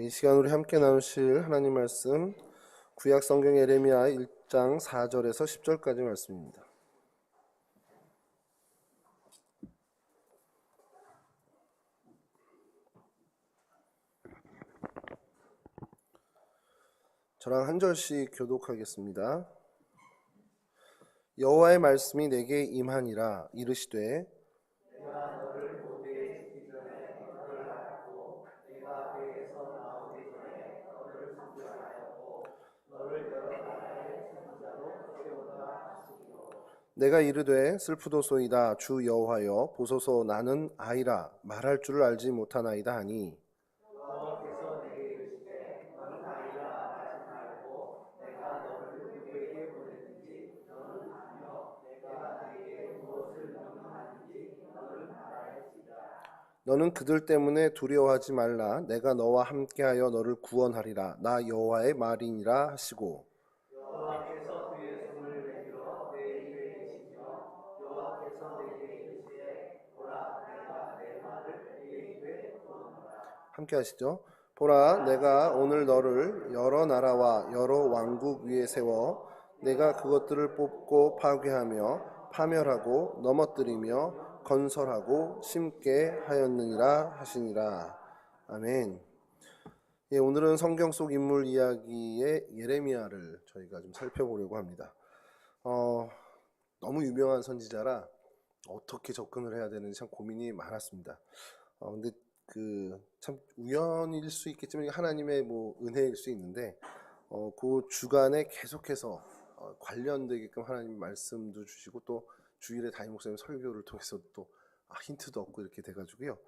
이 시간 우리 함께 나누실 하나님 말씀 구약 성경 예레미야 1장 4절에서 10절까지 말씀입니다. 저랑 한 절씩 교독하겠습니다. 여호와의 말씀이 내게 임하니라 이르시되 내가 이르되 슬프도소이다 주 여호와여 보소서 나는 아이라 말할 줄을 알지 못하나이다 하니 너는 그들 때문에 두려워하지 말라 내가 너와 함께하여 너를 구원하리라 나 여호와의 말이니라 하시고 함께 하시죠. 보라 내가 오늘 너를 여러 나라와 여러 왕국 위에 세워 내가 그것들을 뽑고 파괴하며 파멸하고 넘어뜨리며 건설하고 심게 하였느니라 하시니라. 아멘. 예, 오늘은 성경 속 인물 이야기의 예레미야를 저희가 좀 살펴보려고 합니다. 너무 유명한 선지자라 어떻게 접근을 해야 되는지 참 고민이 많았습니다. 근데 참 우연일 수 있겠지만 하나님의 은혜일 수 있는데 그 주간에 계속해서 관련되게끔 하나님 말씀도 주시고 또 주일에 담임 목사님 설교를 통해서 또 힌트도 얻고 이렇게 돼가지고요.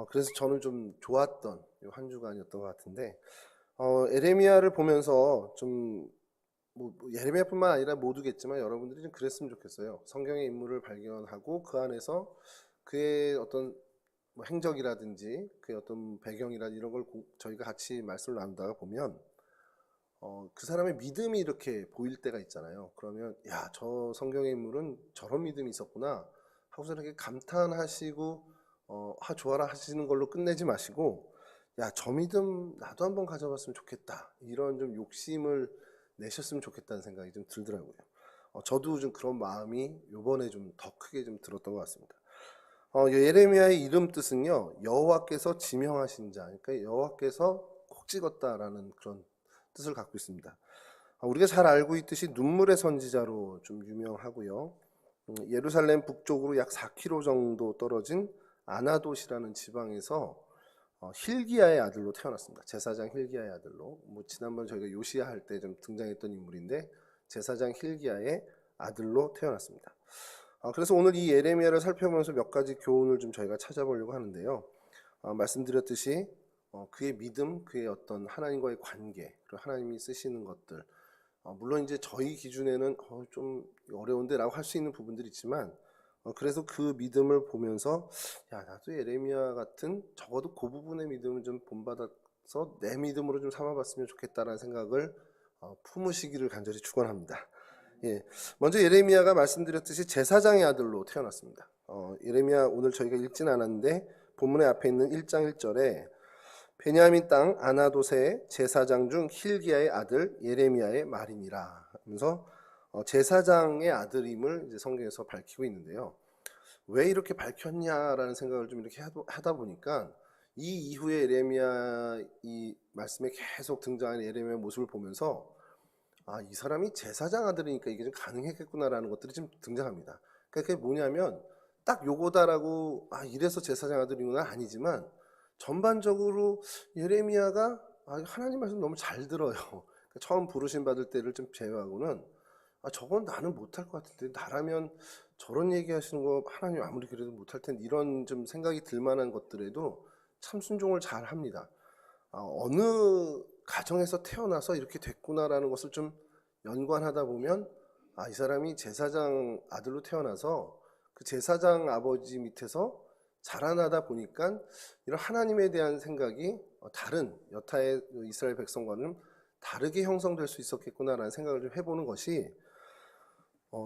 그래서 저는 좀 좋았던 한 주간이었던 것 같은데 예레미야를 보면서 좀 예레미야뿐만 아니라 모두겠지만 여러분들이 좀 그랬으면 좋겠어요. 성경의 인물을 발견하고 그 안에서 그의 어떤 행적이라든지 그의 어떤 배경이라든지 이런 걸 저희가 같이 말씀을 나누다가 보면 그 사람의 믿음이 이렇게 보일 때가 있잖아요. 그러면 야, 저 성경의 인물은 저런 믿음이 있었구나 하고서 이렇게 감탄하시고 좋아라 하시는 걸로 끝내지 마시고 야, 저 믿음 나도 한번 가져봤으면 좋겠다 이런 좀 욕심을 내셨으면 좋겠다는 생각이 좀 들더라고요. 저도 좀 그런 마음이 요번에 좀 더 크게 좀 들었던 것 같습니다. 예레미야의 이름 뜻은요 여호와께서 지명하신 자, 그러니까 여호와께서 콕 찍었다라는 그런 뜻을 갖고 있습니다. 우리가 잘 알고 있듯이 눈물의 선지자로 좀 유명하고요. 예루살렘 북쪽으로 약 4km 정도 떨어진 아나돗이라는 지방에서 힐기야의 아들로 태어났습니다. 제사장 힐기야의 아들로. 지난번 저희가 요시야 할 때 좀 등장했던 인물인데 제사장 힐기야의 아들로 태어났습니다. 그래서 오늘 이 예레미야를 살펴보면서 몇 가지 교훈을 좀 저희가 찾아보려고 하는데요. 말씀드렸듯이 그의 믿음, 그의 어떤 하나님과의 관계, 그리고 하나님이 쓰시는 것들, 물론 이제 저희 기준에는 좀 어려운데라고 할 수 있는 부분들이 있지만 그래서 그 믿음을 보면서 야, 나도 예레미야 같은 적어도 그 부분의 믿음을 좀 본받아서 내 믿음으로 좀 삼아봤으면 좋겠다라는 생각을 품으시기를 간절히 축원합니다. 예, 먼저 예레미야가 말씀드렸듯이 제사장의 아들로 태어났습니다. 예레미야 오늘 저희가 읽진 않았는데 본문의 앞에 있는 1장 1절에 베냐민 땅 아나돗의 제사장 중 힐기야의 아들 예레미야의 말이니라 하면서 제사장의 아들임을 이제 성경에서 밝히고 있는데요. 왜 이렇게 밝혔냐라는 생각을 좀 이렇게 하다 보니까 이 이후에 예레미야 이 말씀에 계속 등장하는 예레미야의 모습을 보면서 이 사람이 제사장 아들이니까 이게 좀 가능했겠구나라는 것들이 좀 등장합니다. 그러니까 그게 뭐냐면 딱 요거다라고 이래서 제사장 아들이구나 아니지만 전반적으로 예레미야가 하나님 말씀 너무 잘 들어요. 그러니까 처음 부르심 받을 때를 좀 제외하고는 저건 나는 못할 것 같은데 나라면 저런 얘기하시는 거 하나님 아무리 그래도 못할 텐데 이런 좀 생각이 들 만한 것들에도 참 순종을 잘 합니다. 어느 가정에서 태어나서 이렇게 됐구나라는 것을 좀 연관하다 보면 이 사람이 제사장 아들로 태어나서 그 제사장 아버지 밑에서 자라나다 보니까 이런 하나님에 대한 생각이 다른 여타의 이스라엘 백성과는 다르게 형성될 수 있었겠구나라는 생각을 좀 해보는 것이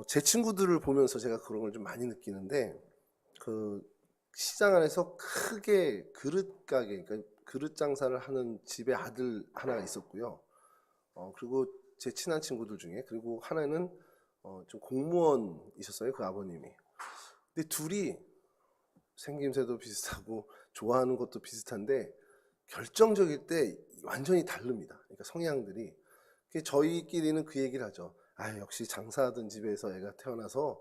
제 친구들을 보면서 제가 그런 걸 좀 많이 느끼는데 시장 안에서 크게 그릇 가게, 그러니까 그릇 장사를 하는 집에 아들 하나가 있었고요. 그리고 제 친한 친구들 중에, 그리고 하나는 좀 공무원이셨어요, 그 아버님이. 근데 둘이 생김새도 비슷하고 좋아하는 것도 비슷한데 결정적일 때 완전히 다릅니다. 그러니까 성향들이. 저희끼리는 그 얘기를 하죠. 아, 역시 장사하던 집에서 애가 태어나서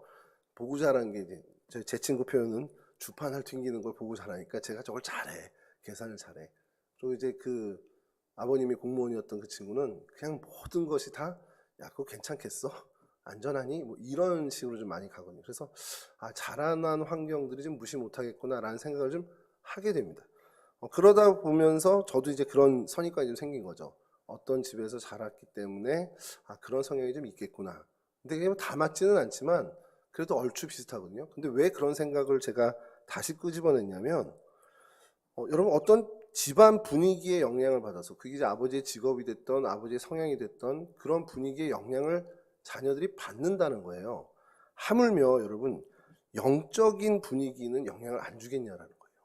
보고 자란 게 이제 제 친구 표현은 주판을 튕기는 걸 보고 자라니까 제가 저걸 잘해. 계산을 잘해. 그리고 이제 그 아버님이 공무원이었던 그 친구는 그냥 모든 것이 다 야, 그거 괜찮겠어? 안전하니? 뭐 이런 식으로 좀 많이 가거든요. 그래서 자라난 환경들이 좀 무시 못하겠구나라는 생각을 좀 하게 됩니다. 그러다 보면서 저도 이제 그런 선입관이 좀 생긴 거죠. 어떤 집에서 자랐기 때문에 그런 성향이 좀 있겠구나. 근데 그게 다 맞지는 않지만 그래도 얼추 비슷하거든요. 근데 왜 그런 생각을 제가 다시 끄집어냈냐면 여러분 어떤 집안 분위기에 영향을 받아서 그게 이제 아버지의 직업이 됐던 아버지의 성향이 됐던 그런 분위기의 영향을 자녀들이 받는다는 거예요. 하물며 여러분 영적인 분위기는 영향을 안 주겠냐라는 거예요.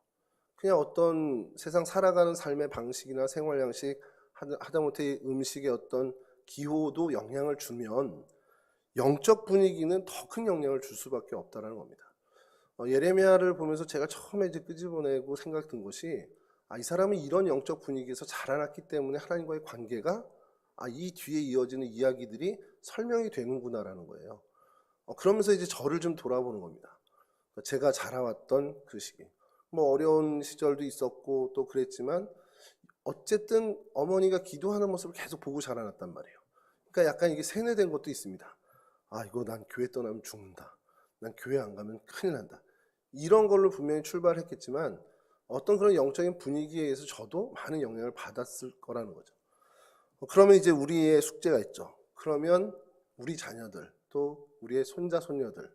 그냥 어떤 세상 살아가는 삶의 방식이나 생활 양식, 하다못해 음식의 어떤 기호도 영향을 주면 영적 분위기는 더 큰 영향을 줄 수밖에 없다는 겁니다. 예레미야를 보면서 제가 처음에 이제 끄집어내고 생각 든 것이 이 사람은 이런 영적 분위기에서 자라났기 때문에 하나님과의 관계가 이 뒤에 이어지는 이야기들이 설명이 되는구나라는 거예요. 그러면서 이제 저를 좀 돌아보는 겁니다. 제가 자라왔던 그 시기. 뭐 어려운 시절도 있었고 또 그랬지만 어쨌든 어머니가 기도하는 모습을 계속 보고 자라났단 말이에요. 그러니까 약간 이게 세뇌된 것도 있습니다. 이거 난 교회 떠나면 죽는다. 난 교회 안 가면 큰일 난다. 이런 걸로 분명히 출발했겠지만 어떤 그런 영적인 분위기에 의해서 저도 많은 영향을 받았을 거라는 거죠. 그러면 이제 우리의 숙제가 있죠. 그러면 우리 자녀들 또 우리의 손자 손녀들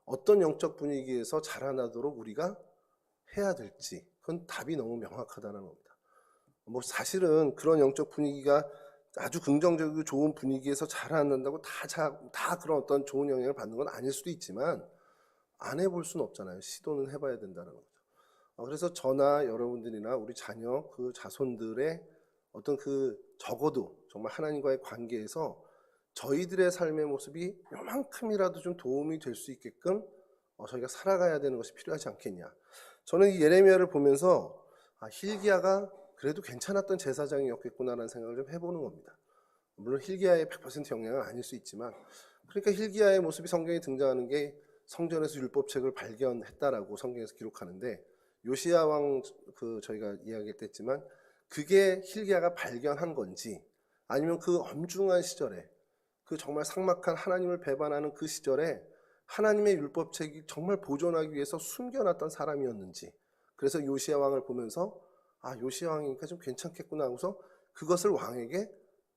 어떤 영적 분위기에서 자라나도록 우리가 해야 될지 그건 답이 너무 명확하다는 겁니다. 뭐 사실은 그런 영적 분위기가 아주 긍정적이고 좋은 분위기에서 자라난다고 다 그런 어떤 좋은 영향을 받는 건 아닐 수도 있지만 안 해볼 수는 없잖아요. 시도는 해봐야 된다는 거죠. 그래서 저나 여러분들이나 우리 자녀 그 자손들의 어떤 그 적어도 정말 하나님과의 관계에서 저희들의 삶의 모습이 요만큼이라도 좀 도움이 될 수 있게끔 저희가 살아가야 되는 것이 필요하지 않겠냐. 저는 이 예레미야를 보면서 hil기야가 그래도 괜찮았던 제사장이었겠구나라는 생각을 좀 해보는 겁니다. 물론 hil기야의 100% 영향은 아닐 수 있지만 그러니까 hil기야의 모습이 성경에 등장하는 게 성전에서 율법책을 발견했다라고 성경에서 기록하는데 요시야 왕 저희가 이야기했지만 그게 hil기야가 발견한 건지 아니면 그 엄중한 시절에 그 정말 삭막한 하나님을 배반하는 그 시절에 하나님의 율법책이 정말 보존하기 위해서 숨겨놨던 사람이었는지 그래서 요시야 왕을 보면서 요시야 왕이니까 좀 괜찮겠구나 하고서 그것을 왕에게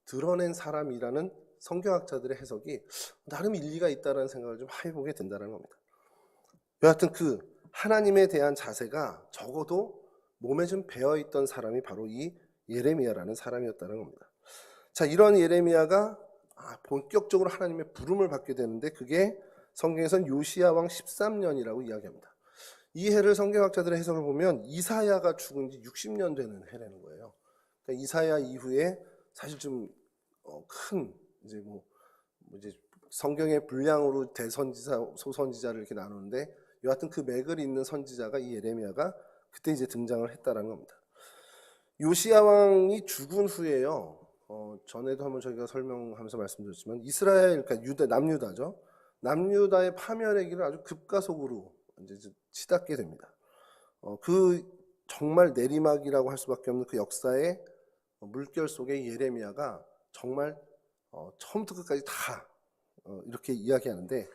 드러낸 사람이라는 성경학자들의 해석이 나름 일리가 있다는 생각을 좀 해보게 된다는 겁니다. 여하튼 그 하나님에 대한 자세가 적어도 몸에 좀 배어있던 사람이 바로 이 예레미야라는 사람이었다는 겁니다. 자, 이런 예레미야가 본격적으로 하나님의 부름을 받게 되는데 그게 성경에선 요시야 왕 13년이라고 이야기합니다. 이 해를 성경학자들의 해석을 보면 이사야가 죽은 지 60년 되는 해라는 거예요. 그러니까 이사야 이후에 사실 좀 큰 이제 이제 성경의 분량으로 대선지자, 소선지자를 이렇게 나누는데 여하튼 그 맥을 잇는 선지자가 이 예레미야가 그때 이제 등장을 했다라는 겁니다. 요시야 왕이 죽은 후에요. 전에도 한번 저희가 설명하면서 말씀드렸지만 이스라엘, 그러니까 남유다죠. 남유다의 파멸의 길을 아주 급가속으로 이제 치닫게 됩니다. 그 정말 내리막이라고 할 수밖에 없는 그 역사의 물결 속에 예레미야가 정말 처음부터 끝까지 다 이렇게 이야기하는데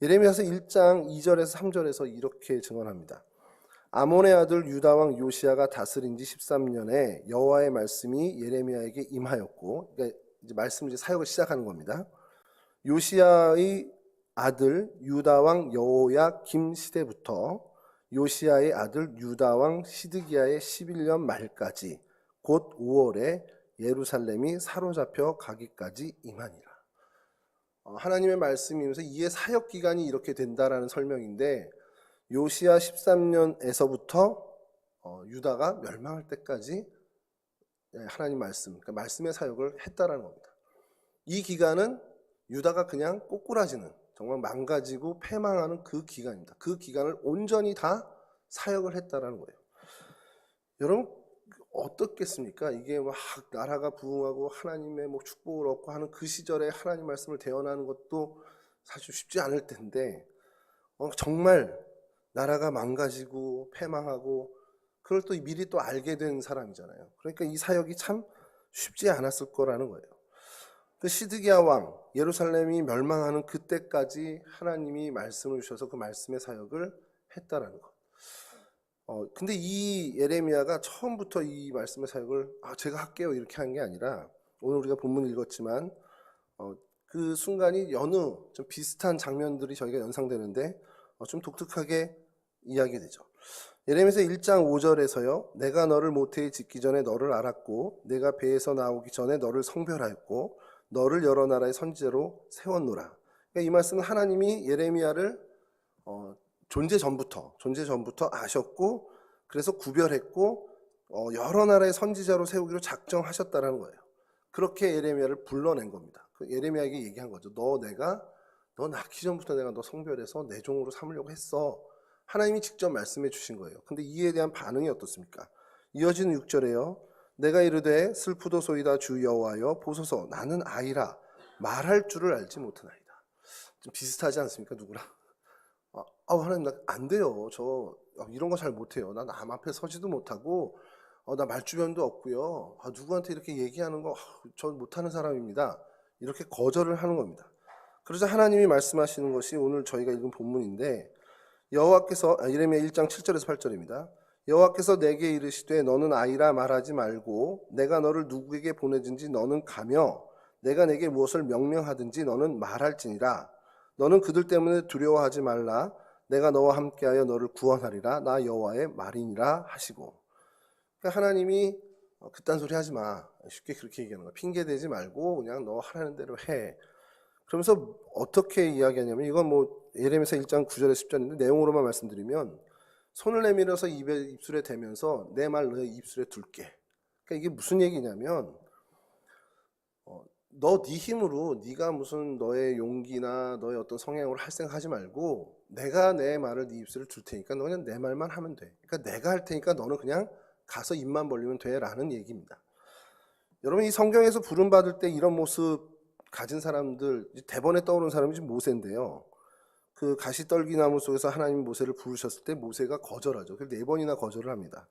예레미야서 1장 2절에서 3절에서 이렇게 증언합니다. 아몬의 아들 유다 왕 요시야가 다스린 지 13년에 여호와의 말씀이 예레미야에게 임하였고, 그러니까 이제 말씀 이제 사역을 시작하는 겁니다. 요시야의 아들 유다 왕 여호야김 시대부터 요시야의 아들 유다 왕 시드기야의 11년 말까지 곧 5월에 예루살렘이 사로잡혀 가기까지 임하니라. 하나님의 말씀이면서 이에 사역 기간이 이렇게 된다라는 설명인데 요시야 13년에서부터 유다가 멸망할 때까지 하나님 말씀, 그러니까 말씀의 사역을 했다라는 겁니다. 이 기간은 유다가 그냥 꼬꾸라지는, 정말 망가지고 패망하는 그 기간입니다. 그 기간을 온전히 다 사역을 했다라는 거예요. 여러분 어떻겠습니까? 이게 막 나라가 부흥하고 하나님의 뭐 축복을 얻고 하는 그 시절에 하나님 말씀을 대언하는 것도 사실 쉽지 않을 텐데 정말 나라가 망가지고 패망하고 그걸 또 미리 또 알게 된 사람이잖아요. 그러니까 이 사역이 참 쉽지 않았을 거라는 거예요. 그 시드기야 왕, 예루살렘이 멸망하는 그때까지 하나님이 말씀을 주셔서 그 말씀의 사역을 했다라는 것. 근데 이 예레미야가 처음부터 이 말씀의 사역을 제가 할게요 이렇게 한 게 아니라, 오늘 우리가 본문 읽었지만 그 순간이 여느 좀 비슷한 장면들이 저희가 연상되는데 좀 독특하게 이야기되죠. 예레미야서 1장 5절에서요. 내가 너를 모태에 짓기 전에 너를 알았고 내가 배에서 나오기 전에 너를 성별하였고 너를 여러 나라의 선지자로 세웠노라. 그러니까 이 말씀은 하나님이 예레미야를 존재 전부터 아셨고 그래서 구별했고 여러 나라의 선지자로 세우기로 작정하셨다라는 거예요. 그렇게 예레미야를 불러낸 겁니다. 예레미야에게 얘기한 거죠. 너 낳기 전부터 내가 너 성별해서 내 종으로 삼으려고 했어. 하나님이 직접 말씀해 주신 거예요. 근데 이에 대한 반응이 어떻습니까? 이어지는 6절에요. 내가 이르되 슬프도소이다 주 여호와여 보소서 나는 아이라 말할 줄을 알지 못하나이다. 좀 비슷하지 않습니까? 누구랑? 하나님 나 안 돼요. 저 이런 거 잘 못해요. 나 남 앞에 서지도 못하고 나 말주변도 없고요. 누구한테 이렇게 얘기하는 거 저 못하는 사람입니다. 이렇게 거절을 하는 겁니다. 그러자 하나님이 말씀하시는 것이 오늘 저희가 읽은 본문인데, 여호와께서 예레미야 1장 7절에서 8절입니다. 여호와께서 내게 이르시되 너는 아이라 말하지 말고 내가 너를 누구에게 보내든지 너는 가며 내가 내게 무엇을 명령하든지 너는 말할지니라. 너는 그들 때문에 두려워하지 말라. 내가 너와 함께하여 너를 구원하리라. 나 여호와의 말이니라 하시고. 그러니까 하나님이 그딴 소리 하지 마. 쉽게 그렇게 얘기하는 거야. 핑계 대지 말고 그냥 너 하라는 대로 해. 그러면서 어떻게 이야기하냐면, 이건 뭐 예레미야서 1장 9절에서 10절인데 내용으로만 말씀드리면, 손을 내밀어서 입술에 대면서 내 말 너의 입술에 둘게. 그러니까 이게 무슨 얘기냐면, 너 네 힘으로 네가 무슨 너의 용기나 너의 어떤 성향으로 할 생각하지 말고 내가 내 말을 네 입술에 둘 테니까 너 그냥 내 말만 하면 돼. 그러니까 내가 할 테니까 너는 그냥 가서 입만 벌리면 돼라는 얘기입니다. 여러분 이 성경에서 부름 받을 때 이런 모습 가진 사람들, 대번에 떠오르는 사람이 지금 모세인데요. 그 가시떨기나무 속에서 하나님 모세를 부르셨을 때 모세가 거절하죠. 그래서 4번이나 거절을 합니다.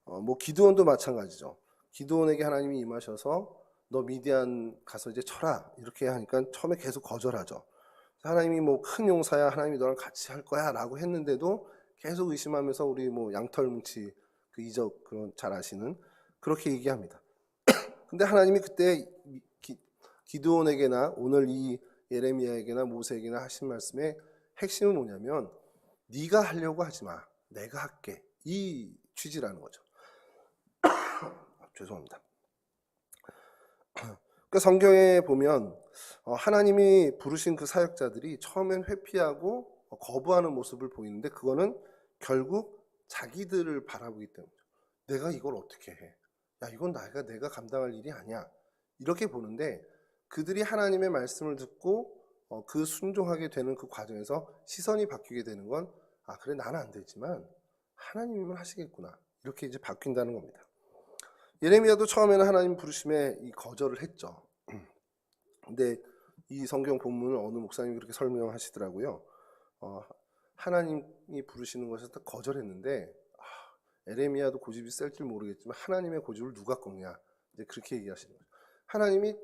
뭐 기드온도 마찬가지죠. 기드온에게 하나님이 임하셔서 너 미디안 가서 이제 쳐라 이렇게 하니까 처음에 계속 거절하죠. 하나님이 뭐 큰 용사야, 하나님이 너랑 같이 할 거야 라고 했는데도 계속 의심하면서 우리 뭐 양털뭉치 그 이적 그런 잘 아시는 그렇게 얘기합니다. 근데 하나님이 그때 기드온에게나 오늘 이 예레미야에게나 모세에게나 하신 말씀의 핵심은 뭐냐면, 네가 하려고 하지 마, 내가 할게, 이 취지라는 거죠. 죄송합니다. 그러니까 성경에 보면 하나님이 부르신 그 사역자들이 처음엔 회피하고 거부하는 모습을 보이는데, 그거는 결국 자기들을 바라보기 때문이죠. 내가 이걸 어떻게 해? 야, 이건 내가 감당할 일이 아니야. 이렇게 보는데, 그들이 하나님의 말씀을 듣고 그 순종하게 되는 그 과정에서 시선이 바뀌게 되는 건, 그래 나는 안 되지만 하나님이면 하시겠구나, 이렇게 이제 바뀐다는 겁니다. 예레미야도 처음에는 하나님 부르심에 이 거절을 했죠. 근데 이 성경 본문을 어느 목사님이 그렇게 설명하시더라고요. 하나님이 부르시는 것에서 거절했는데, 예레미야도 고집이 셀 줄 모르겠지만 하나님의 고집을 누가 꺾냐, 이제 그렇게 얘기하시는 거예요. 하나님이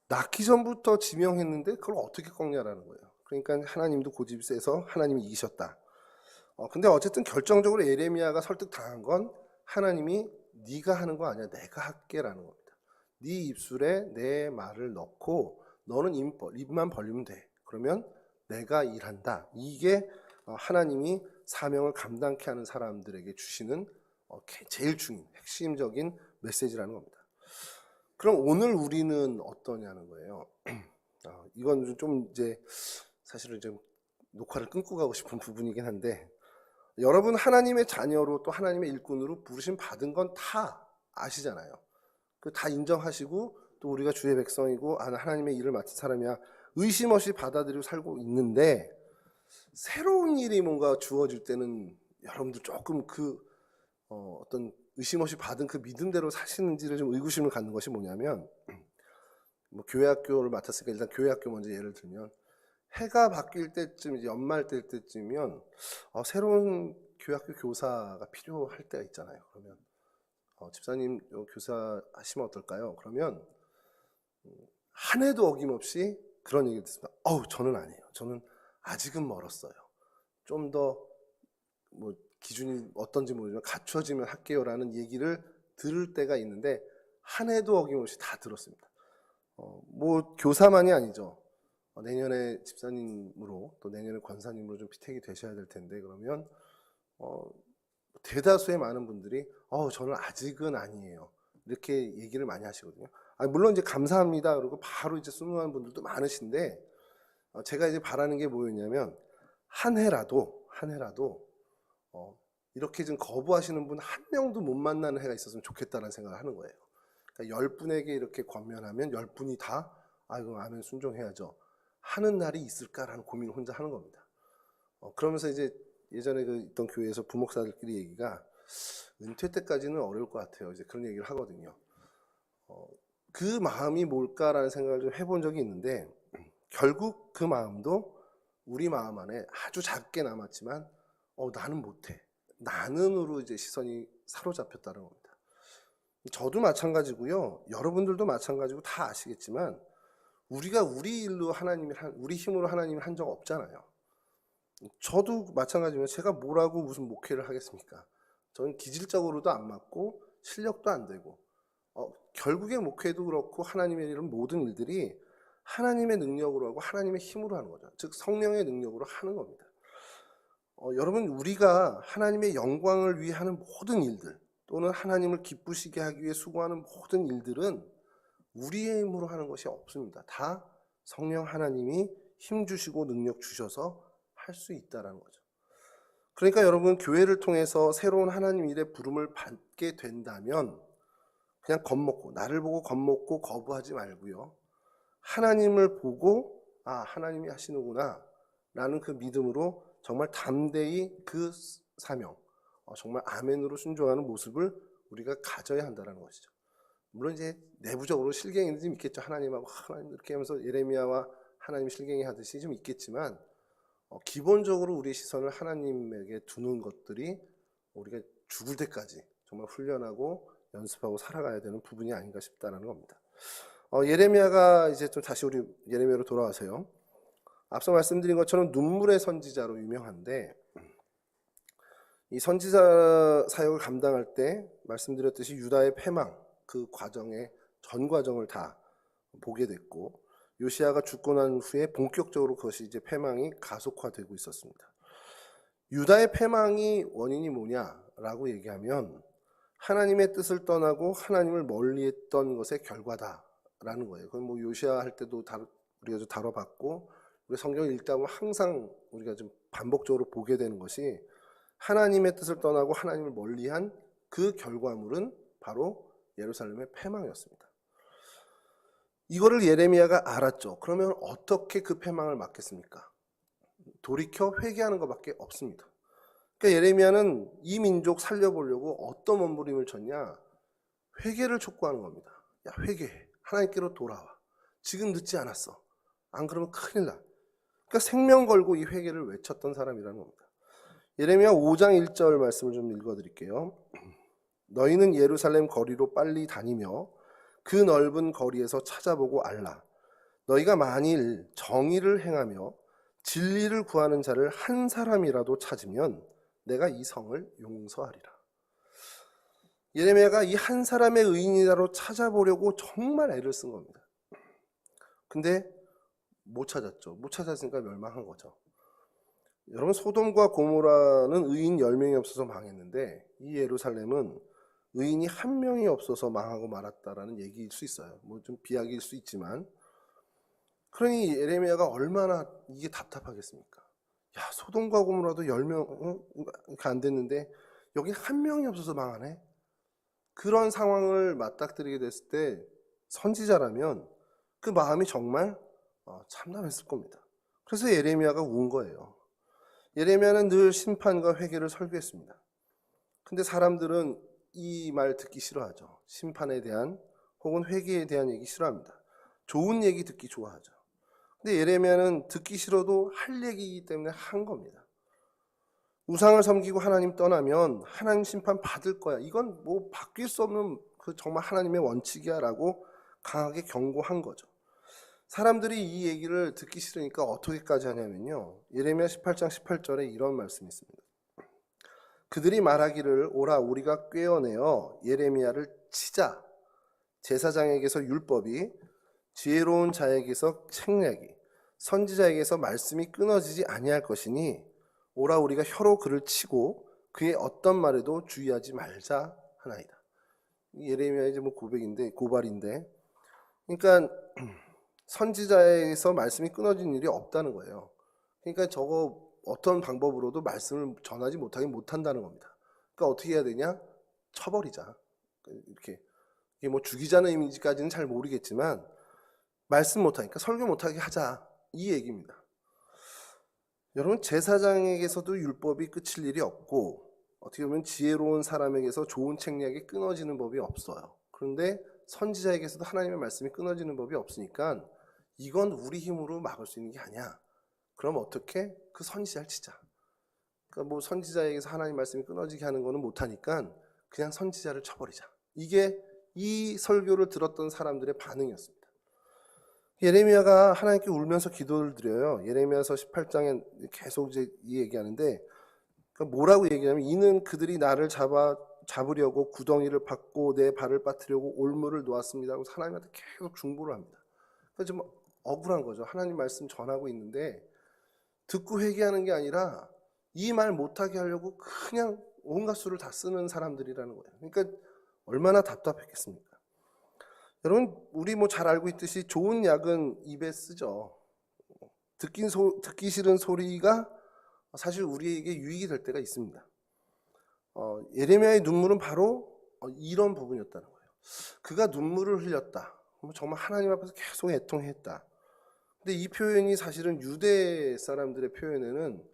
낳기 전부터 지명했는데 그걸 어떻게 꺾냐라는 거예요. 그러니까 하나님도 고집이 세서 하나님이 이기셨다. 근데 어쨌든 결정적으로 예레미야가 설득당한 건, 하나님이 네가 하는 거 아니야, 내가 할게라는 겁니다. 네 입술에 내 말을 넣고 너는 입만 벌리면 돼. 그러면 내가 일한다. 이게 하나님이 사명을 감당케 하는 사람들에게 주시는 제일 중요한 핵심적인 메시지라는 겁니다. 그럼 오늘 우리는 어떠냐는 거예요. 이건 좀 이제 사실은 좀 녹화를 끊고 가고 싶은 부분이긴 한데, 여러분 하나님의 자녀로 또 하나님의 일꾼으로 부르심 받은 건 다 아시잖아요. 그 다 인정하시고 또 우리가 주의 백성이고 하나님의 일을 맡은 사람이야 의심 없이 받아들이고 살고 있는데 새로운 일이 뭔가 주어질 때는 여러분들 조금 어떤 의심 없이 받은 그 믿음대로 사시는지를 좀 의구심을 갖는 것이 뭐냐면 뭐 교회학교를 맡았으니까 일단 교회학교 먼저 예를 들면 해가 바뀔 때쯤 이제 연말 될 때쯤이면 새로운 교회학교 교사가 필요할 때가 있잖아요. 그러면 집사님 교사 하시면 어떨까요? 그러면 한 해도 어김없이 그런 얘기를 듣습니다. 저는 아니에요. 저는 아직은 멀었어요. 좀 더 뭐 기준이 어떤지 모르지만 갖춰지면 할게요라는 얘기를 들을 때가 있는데 한 해도 어김없이 다 들었습니다. 뭐 교사만이 아니죠. 내년에 집사님으로 또 내년에 권사님으로 좀 피택이 되셔야 될 텐데 그러면 대다수의 많은 분들이 저는 아직은 아니에요. 이렇게 얘기를 많이 하시거든요. 물론 이제 감사합니다. 그리고 바로 이제 순응하는 분들도 많으신데 제가 이제 바라는 게 뭐였냐면 한 해라도 이렇게 좀 거부하시는 분 한 명도 못 만나는 해가 있었으면 좋겠다는 생각을 하는 거예요. 그러니까 10분에게 이렇게 권면하면 10분이 다 그럼 아멘 순종해야죠 하는 날이 있을까라는 고민을 혼자 하는 겁니다. 그러면서 이제 예전에 있던 교회에서 부목사들끼리 얘기가 은퇴 때까지는 어려울 것 같아요. 이제 그런 얘기를 하거든요. 그 마음이 뭘까라는 생각을 좀 해본 적이 있는데 결국 그 마음도 우리 마음 안에 아주 작게 남았지만 나는 못해. 나는으로 이제 시선이 사로잡혔다는 겁니다. 저도 마찬가지고요. 여러분들도 마찬가지고 다 아시겠지만 우리가 우리 일로 우리 힘으로 하나님을 한 적 없잖아요. 저도 마찬가지면 제가 뭐라고 무슨 목회를 하겠습니까? 저는 기질적으로도 안 맞고 실력도 안 되고 결국에 목회도 그렇고 하나님의 일은 모든 일들이 하나님의 능력으로 하고 하나님의 힘으로 하는 거죠. 즉 성령의 능력으로 하는 겁니다. 여러분 우리가 하나님의 영광을 위해 하는 모든 일들 또는 하나님을 기쁘시게 하기 위해 수고하는 모든 일들은 우리의 힘으로 하는 것이 없습니다. 다 성령 하나님이 힘 주시고 능력 주셔서 할 수 있다는 거죠. 그러니까 여러분 교회를 통해서 새로운 하나님 일의 부름을 받게 된다면 그냥 겁먹고 나를 보고 겁먹고 거부하지 말고요. 하나님을 보고 하나님이 하시는구나 라는 그 믿음으로 정말 담대히 그 사명 정말 아멘으로 순종하는 모습을 우리가 가져야 한다는 것이죠. 물론 이제 내부적으로 실갱이는 좀 있겠죠. 하나님하고 하나님 이렇게 하면서 예레미야와 하나님 실갱이 하듯이 좀 있겠지만 기본적으로 우리의 시선을 하나님에게 두는 것들이 우리가 죽을 때까지 정말 훈련하고 연습하고 살아가야 되는 부분이 아닌가 싶다는 겁니다. 예레미야가 이제 좀 다시 우리 예레미야로 돌아와서요. 앞서 말씀드린 것처럼 눈물의 선지자로 유명한데 이 선지자 사역을 감당할 때 말씀드렸듯이 유다의 패망 그 과정의 전 과정을 다 보게 됐고 요시야가 죽고 난 후에 본격적으로 그것이 이제 패망이 가속화되고 있었습니다. 유다의 패망이 원인이 뭐냐라고 얘기하면 하나님의 뜻을 떠나고 하나님을 멀리했던 것의 결과다라는 거예요. 그건 뭐 요시야 할 때도 우리가 좀 다뤄봤고 우리 성경을 읽다 보면 항상 우리가 좀 반복적으로 보게 되는 것이 하나님의 뜻을 떠나고 하나님을 멀리한 그 결과물은 바로 예루살렘의 패망이었습니다. 이거를 예레미야가 알았죠. 그러면 어떻게 그 패망을 막겠습니까? 돌이켜 회개하는 것밖에 없습니다. 그러니까 예레미야는 이 민족 살려보려고 어떤 몸부림을 쳤냐? 회개를 촉구하는 겁니다. 야, 회개해. 하나님께로 돌아와. 지금 늦지 않았어. 안 그러면 큰일 나. 그러니까 생명 걸고 이 회개를 외쳤던 사람이라는 겁니다. 예레미야 5장 1절 말씀을 좀 읽어드릴게요. 너희는 예루살렘 거리로 빨리 다니며 그 넓은 거리에서 찾아보고 알라. 너희가 만일 정의를 행하며 진리를 구하는 자를 한 사람이라도 찾으면 내가 이 성을 용서하리라. 예레미야가 이 한 사람의 의인이라로 찾아보려고 정말 애를 쓴 겁니다. 근데 못 찾았죠. 못 찾았으니까 멸망한 거죠. 여러분 소돔과 고모라는 의인 10명이 없어서 망했는데 이 예루살렘은 의인이 한 명이 없어서 망하고 말았다라는 얘기일 수 있어요. 뭐 좀 비약일 수 있지만 그러니 예레미야가 얼마나 이게 답답하겠습니까? 야, 소돔과 고모라도 10명 안 됐는데 여기 한 명이 없어서 망하네. 그런 상황을 맞닥뜨리게 됐을 때 선지자라면 그 마음이 정말 참담했을 겁니다. 그래서 예레미야가 운 거예요. 예레미야는 늘 심판과 회개를 설교했습니다. 근데 사람들은 이 말 듣기 싫어하죠. 심판에 대한 혹은 회개에 대한 얘기 싫어합니다. 좋은 얘기 듣기 좋아하죠. 근데 예레미야는 듣기 싫어도 할 얘기이기 때문에 한 겁니다. 우상을 섬기고 하나님 떠나면 하나님 심판 받을 거야. 이건 뭐 바뀔 수 없는 그 정말 하나님의 원칙이야 라고 강하게 경고한 거죠. 사람들이 이 얘기를 듣기 싫으니까 어떻게까지 하냐면요. 예레미야 18장 18절에 이런 말씀이 있습니다. 그들이 말하기를 오라 우리가 꿰어내어 예레미야를 치자. 제사장에게서 율법이, 지혜로운 자에게서 책략이, 선지자에게서 말씀이 끊어지지 아니할 것이니 오라 우리가 혀로 그를 치고 그의 어떤 말에도 주의하지 말자 하나이다. 예레미야의 이제 뭐 고발인데, 그러니까 선지자에게서 말씀이 끊어진 일이 없다는 거예요. 그러니까 저거 어떤 방법으로도 말씀을 전하지 못한다는 겁니다. 그러니까 어떻게 해야 되냐? 쳐버리자. 이렇게 이게 뭐 죽이자는 의미까지는 잘 모르겠지만 말씀 못하니까 설교 못하게 하자 이 얘기입니다. 여러분 제사장에게서도 율법이 끝일 일이 없고 어떻게 보면 지혜로운 사람에게서 좋은 책략이 끊어지는 법이 없어요. 그런데 선지자에게서도 하나님의 말씀이 끊어지는 법이 없으니까 이건 우리 힘으로 막을 수 있는 게 아니야. 그럼 어떻게? 그 선지자를 치자. 그러니까 뭐 선지자에게서 하나님 말씀이 끊어지게 하는 거는 못하니까 그냥 선지자를 쳐버리자. 이게 이 설교를 들었던 사람들의 반응이었습니다. 예레미야가 하나님께 울면서 기도를 드려요. 예레미야서 18장에 계속 이제 이 얘기하는데 그러니까 뭐라고 얘기하냐면 이는 그들이 나를 잡으려고 구덩이를 받고 내 발을 빠뜨려고 올무를 놓았습니다. 하고 하나님한테 계속 중보를 합니다. 그래서 좀 억울한 거죠. 하나님 말씀 전하고 있는데 듣고 회개하는 게 아니라 이 말 못하게 하려고 그냥 온갖 수를 다 쓰는 사람들이라는 거예요. 그러니까 얼마나 답답했겠습니까? 여러분 우리 뭐 잘 알고 있듯이 좋은 약은 입에 쓰죠. 듣기 싫은 소리가 사실 우리에게 유익이 될 때가 있습니다. 예레미야의 눈물은 바로 이런 부분이었다는 거예요. 그가 눈물을 흘렸다. 정말 하나님 앞에서 계속 애통했다. 근데 이 표현이 사실은 유대 사람들의 표현에는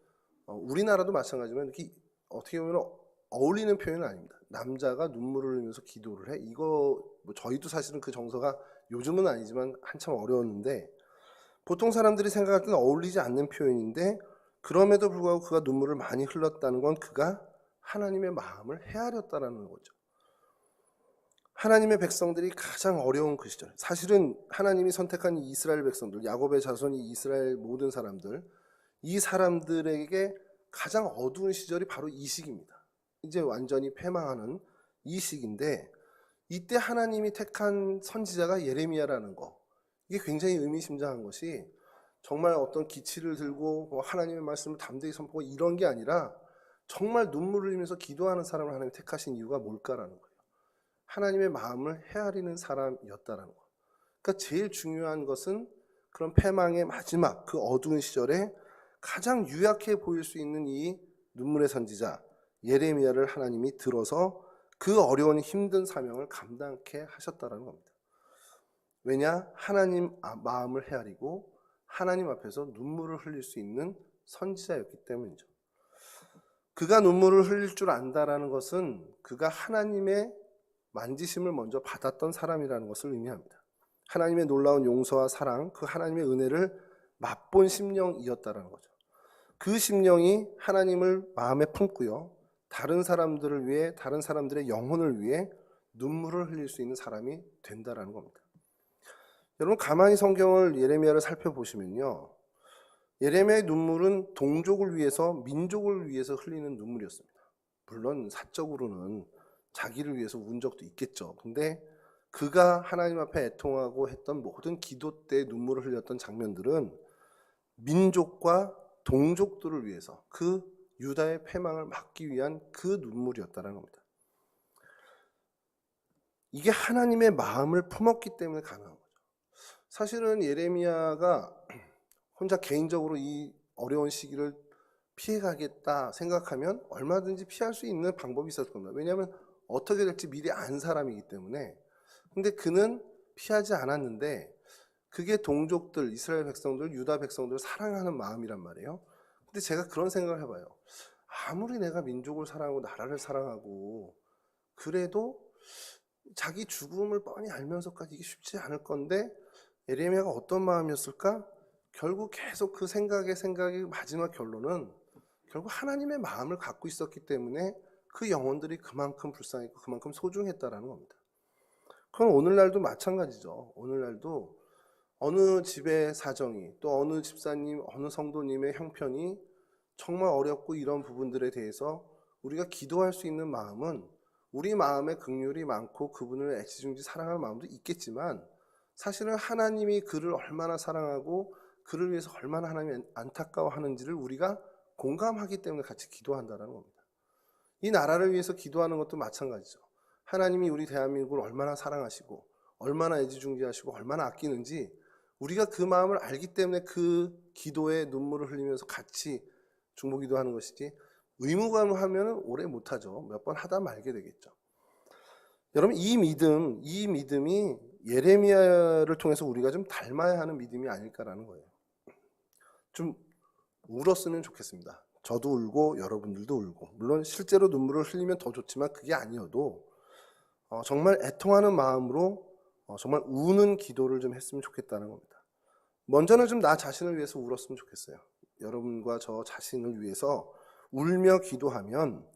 우리나라도 마찬가지지만 이렇게 어떻게 보면 어울리는 표현은 아닙니다. 남자가 눈물을 흘리면서 기도를 해. 이거 뭐 저희도 사실은 그 정서가 요즘은 아니지만 한참 어려웠는데 보통 사람들이 생각할 때는 어울리지 않는 표현인데 그럼에도 불구하고 그가 눈물을 많이 흘렸다는 건 그가 하나님의 마음을 헤아렸다는 거죠. 하나님의 백성들이 가장 어려운 그 시절, 사실은 하나님이 선택한 이스라엘 백성들, 야곱의 자손이 이스라엘 모든 사람들, 이 사람들에게 가장 어두운 시절이 바로 이 시기입니다. 이제 완전히 패망하는 이 시기인데 이때 하나님이 택한 선지자가 예레미야라는 거, 이게 굉장히 의미심장한 것이 정말 어떤 기치를 들고 하나님의 말씀을 담대히 선포하고 이런 게 아니라 정말 눈물을 흘리면서 기도하는 사람을 하나님이 택하신 이유가 뭘까라는 거예요. 하나님의 마음을 헤아리는 사람이었다라는 거예요. 그러니까 제일 중요한 것은 그런 패망의 마지막 그 어두운 시절에 가장 유약해 보일 수 있는 이 눈물의 선지자 예레미야를 하나님이 들어서 그 어려운 힘든 사명을 감당케 하셨다는 겁니다. 왜냐? 하나님 마음을 헤아리고 하나님 앞에서 눈물을 흘릴 수 있는 선지자였기 때문이죠. 그가 눈물을 흘릴 줄 안다라는 것은 그가 하나님의 만지심을 먼저 받았던 사람이라는 것을 의미합니다. 하나님의 놀라운 용서와 사랑, 그 하나님의 은혜를 맛본 심령이었다라는 거죠. 그 심령이 하나님을 마음에 품고요. 다른 사람들을 위해, 다른 사람들의 영혼을 위해 눈물을 흘릴 수 있는 사람이 된다라는 겁니다. 여러분 가만히 성경을 예레미야를 살펴보시면요. 예레미야의 눈물은 동족을 위해서, 민족을 위해서 흘리는 눈물이었습니다. 물론 사적으로는 자기를 위해서 운 적도 있겠죠. 근데 그가 하나님 앞에 애통하고 했던 모든 기도 때 눈물을 흘렸던 장면들은 민족과 동족들을 위해서 그 유다의 패망을 막기 위한 그 눈물이었다는 겁니다. 이게 하나님의 마음을 품었기 때문에 가능한 거죠. 사실은 예레미야가 혼자 개인적으로 이 어려운 시기를 피해가겠다 생각하면 얼마든지 피할 수 있는 방법이 있었을 겁니다. 왜냐하면 어떻게 될지 미리 안 사람이기 때문에. 근데 그는 피하지 않았는데 그게 동족들, 이스라엘 백성들, 유다 백성들을 사랑하는 마음이란 말이에요. 근데 제가 그런 생각을 해봐요. 아무리 내가 민족을 사랑하고 나라를 사랑하고 그래도 자기 죽음을 뻔히 알면서까지 이게 쉽지 않을 건데 예레미야가 어떤 마음이었을까? 결국 계속 그 생각의 마지막 결론은 결국 하나님의 마음을 갖고 있었기 때문에 그 영혼들이 그만큼 불쌍했고 그만큼 소중했다라는 겁니다. 그건 오늘날도 마찬가지죠. 오늘날도 어느 집의 사정이 또 어느 집사님, 어느 성도님의 형편이 정말 어렵고 이런 부분들에 대해서 우리가 기도할 수 있는 마음은 우리 마음에 긍휼이 많고 그분을 애지중지 사랑하는 마음도 있겠지만 사실은 하나님이 그를 얼마나 사랑하고 그를 위해서 얼마나 하나님이 안타까워하는지를 우리가 공감하기 때문에 같이 기도한다는 겁니다. 이 나라를 위해서 기도하는 것도 마찬가지죠. 하나님이 우리 대한민국을 얼마나 사랑하시고 얼마나 애지중지하시고 얼마나 아끼는지 우리가 그 마음을 알기 때문에 그 기도에 눈물을 흘리면서 같이 중보기도하는 것이지 의무감을 하면 오래 못하죠. 몇 번 하다 말게 되겠죠. 여러분 이 믿음이 예레미야를 통해서 우리가 좀 닮아야 하는 믿음이 아닐까라는 거예요. 좀 울었으면 좋겠습니다. 저도 울고 여러분들도 울고 물론 실제로 눈물을 흘리면 더 좋지만 그게 아니어도 정말 애통하는 마음으로 정말 우는 기도를 좀 했으면 좋겠다는 겁니다. 먼저는 좀 나 자신을 위해서 울었으면 좋겠어요. 여러분과 저 자신을 위해서 울며 기도하면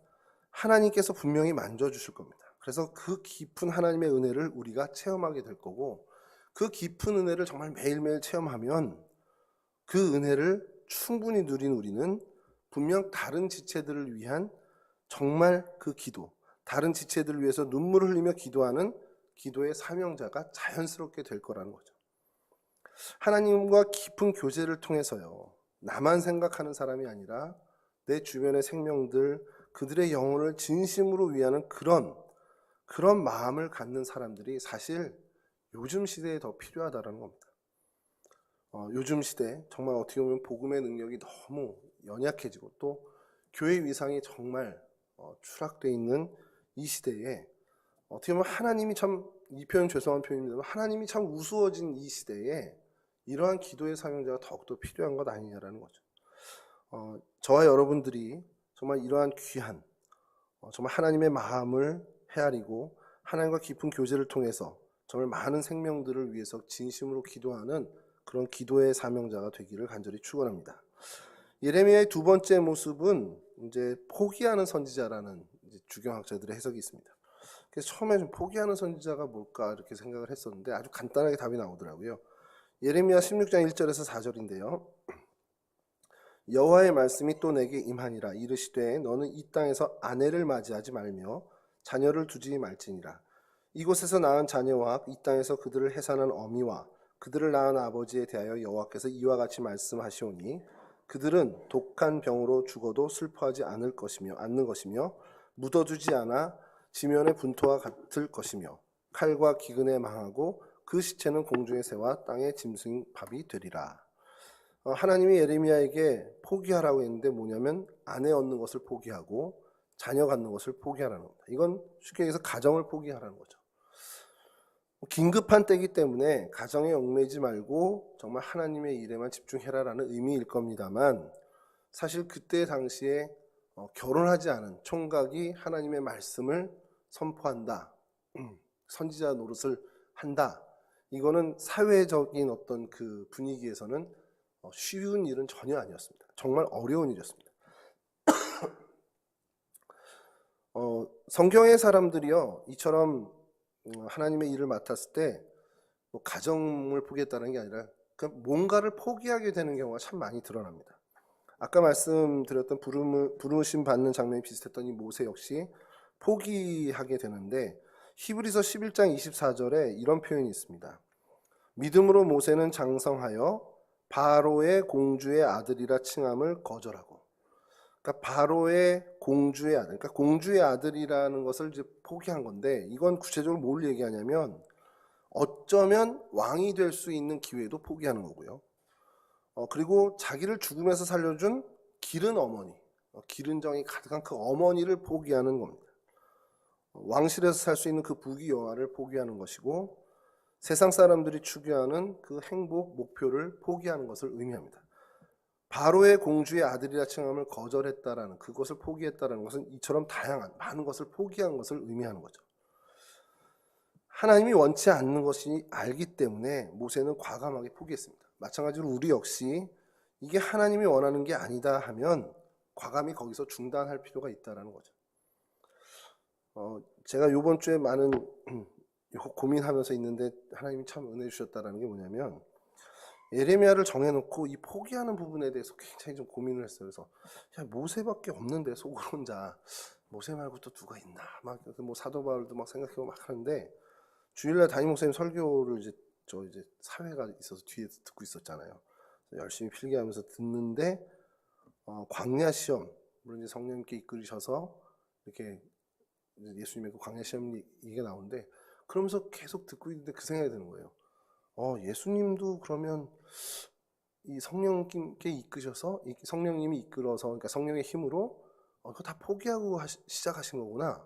하나님께서 분명히 만져주실 겁니다. 그래서 그 깊은 하나님의 은혜를 우리가 체험하게 될 거고 그 깊은 은혜를 정말 매일매일 체험하면 그 은혜를 충분히 누린 우리는 분명 다른 지체들을 위한 정말 그 기도, 다른 지체들을 위해서 눈물을 흘리며 기도하는 기도의 사명자가 자연스럽게 될 거라는 거죠. 하나님과 깊은 교제를 통해서요. 나만 생각하는 사람이 아니라 내 주변의 생명들, 그들의 영혼을 진심으로 위하는 그런 마음을 갖는 사람들이 사실 요즘 시대에 더 필요하다는 겁니다. 요즘 시대 정말 어떻게 보면 복음의 능력이 너무 연약해지고 또 교회 위상이 정말 추락되어 있는 이 시대에 어떻게 보면 하나님이 참, 이 표현 죄송한 표현입니다만 하나님이 참 우스워진 이 시대에 이러한 기도의 사명자가 더욱더 필요한 것 아니냐라는 거죠. 저와 여러분들이 정말 이러한 귀한 정말 하나님의 마음을 헤아리고 하나님과 깊은 교제를 통해서 정말 많은 생명들을 위해서 진심으로 기도하는 그런 기도의 사명자가 되기를 간절히 축원합니다. 예레미야의 두 번째 모습은 이제 포기하는 선지자라는 이제 주경학자들의 해석이 있습니다. 그래서 처음에 좀 포기하는 선지자가 뭘까 이렇게 생각을 했었는데 아주 간단하게 답이 나오더라고요. 예레미야 16장 1절에서 4절인데요. 여호와의 말씀이 또 내게 임하니라. 이르시되 너는 이 땅에서 아내를 맞이하지 말며 자녀를 두지 말지니라. 이곳에서 낳은 자녀와 이 땅에서 그들을 해산한 어미와 그들을 낳은 아버지에 대하여 여호와께서 이와 같이 말씀하시오니 그들은 독한 병으로 죽어도 슬퍼하지 않는 것이며 묻어두지 않아 지면의 분토와 같을 것이며 칼과 기근에 망하고 그 시체는 공중의 새와 땅의 짐승밥이 되리라. 하나님이 예레미야에게 포기하라고 했는데 뭐냐면 아내 얻는 것을 포기하고 자녀 갖는 것을 포기하라는 겁니다. 이건 쉽게 얘기해서 가정을 포기하라는 거죠. 긴급한 때이기 때문에 가정에 얽매이지 말고 정말 하나님의 일에만 집중해라라는 의미일 겁니다만 사실 그때 당시에 결혼하지 않은 총각이 하나님의 말씀을 선포한다, 선지자 노릇을 한다. 이거는 사회적인 어떤 그 분위기에서는 쉬운 일은 전혀 아니었습니다. 정말 어려운 일이었습니다. 성경의 사람들이요 이처럼 하나님의 일을 맡았을 때 뭐 가정을 포기했다는 게 아니라 뭔가를 포기하게 되는 경우가 참 많이 드러납니다. 아까 말씀드렸던 부르심 받는 장면이 비슷했던 이 모세 역시 포기하게 되는데 히브리서 11장 24절에 이런 표현이 있습니다. 믿음으로 모세는 장성하여 바로의 공주의 아들이라 칭함을 거절하고, 그러니까 바로의 공주의 아들, 그러니까 공주의 아들이라는 것을 이제 포기한 건데 이건 구체적으로 뭘 얘기하냐면 어쩌면 왕이 될 수 있는 기회도 포기하는 거고요. 그리고 자기를 죽음에서 살려준 기른 어머니, 기른 정이 가득한 그 어머니를 포기하는 겁니다. 왕실에서 살 수 있는 그 부귀 영화를 포기하는 것이고 세상 사람들이 추구하는 그 행복, 목표를 포기하는 것을 의미합니다. 바로의 공주의 아들이라 칭함을 거절했다라는, 그것을 포기했다라는 것은 이처럼 다양한 많은 것을 포기한 것을 의미하는 거죠. 하나님이 원치 않는 것이 알기 때문에 모세는 과감하게 포기했습니다. 마찬가지로 우리 역시 이게 하나님이 원하는 게 아니다 하면 과감히 거기서 중단할 필요가 있다는 거죠. 제가 이번 주에 많은 고민하면서 있는데 하나님이 참 은혜 주셨다는 게 뭐냐면, 예레미야를 정해놓고 이 포기하는 부분에 대해서 굉장히 좀 고민을 했어요. 그래서 야, 모세밖에 없는데 속으로 혼자 모세 말고 또 누가 있나 막 뭐 사도 바울도 막 생각해보고 막 하는데, 주일날 담임 목사님 설교를 이제 사회가 있어서 뒤에 듣고 있었잖아요. 열심히 필기하면서 듣는데 광야 시험, 물론 이제 성령님께 이끌으셔서 이렇게 예수님의 그 광야 시험 얘기가 나오는데, 그러면서 계속 듣고 있는데 그 생각이 드는 거예요. 예수님도 그러면 이 성령님께 이끄셔서, 성령님이 이끌어서, 그러니까 성령의 힘으로 그거 다 포기하고 시작하신 거구나.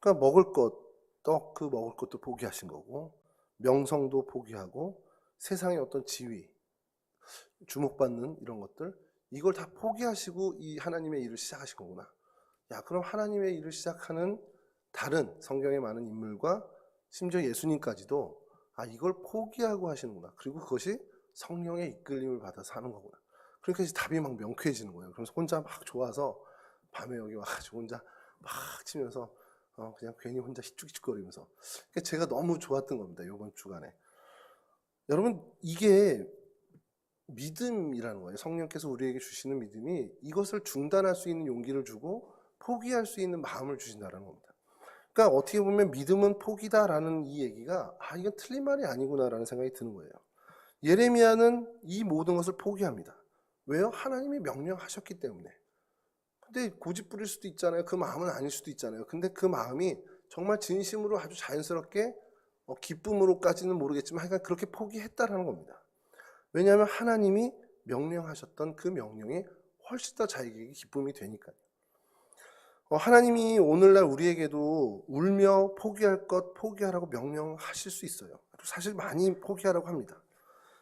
그러니까 먹을 것, 떡 그 먹을 것도 포기하신 거고, 명성도 포기하고, 세상의 어떤 지위, 주목받는 이런 것들, 이걸 다 포기하시고 이 하나님의 일을 시작하신 거구나. 야, 그럼 하나님의 일을 시작하는 다른 성경에 많은 인물과 심지어 예수님까지도 이걸 포기하고 하시는구나. 그리고 그것이 성령의 이끌림을 받아서 하는 거구나. 그러니까 이제 답이 막 명쾌해지는 거예요. 그래서 혼자 막 좋아서 밤에 여기 와가지고 혼자 막 치면서 그냥 괜히 혼자 희죽희죽거리면서, 그러니까 제가 너무 좋았던 겁니다. 이번 주간에. 여러분, 이게 믿음이라는 거예요. 성령께서 우리에게 주시는 믿음이 이것을 중단할 수 있는 용기를 주고 포기할 수 있는 마음을 주신다는 겁니다. 그러니까 어떻게 보면 믿음은 포기다라는 이 얘기가 이건 틀린 말이 아니구나라는 생각이 드는 거예요. 예레미야는 이 모든 것을 포기합니다. 왜요? 하나님이 명령하셨기 때문에. 근데 고집 부릴 수도 있잖아요. 그 마음은 아닐 수도 있잖아요. 근데 그 마음이 정말 진심으로 아주 자연스럽게 기쁨으로까지는 모르겠지만 하여간 그렇게 포기했다라는 겁니다. 왜냐하면 하나님이 명령하셨던 그 명령이 훨씬 더 자기에게 기쁨이 되니까요. 하나님이 오늘날 우리에게도 울며 포기할 것 포기하라고 명령하실 수 있어요. 사실 많이 포기하라고 합니다.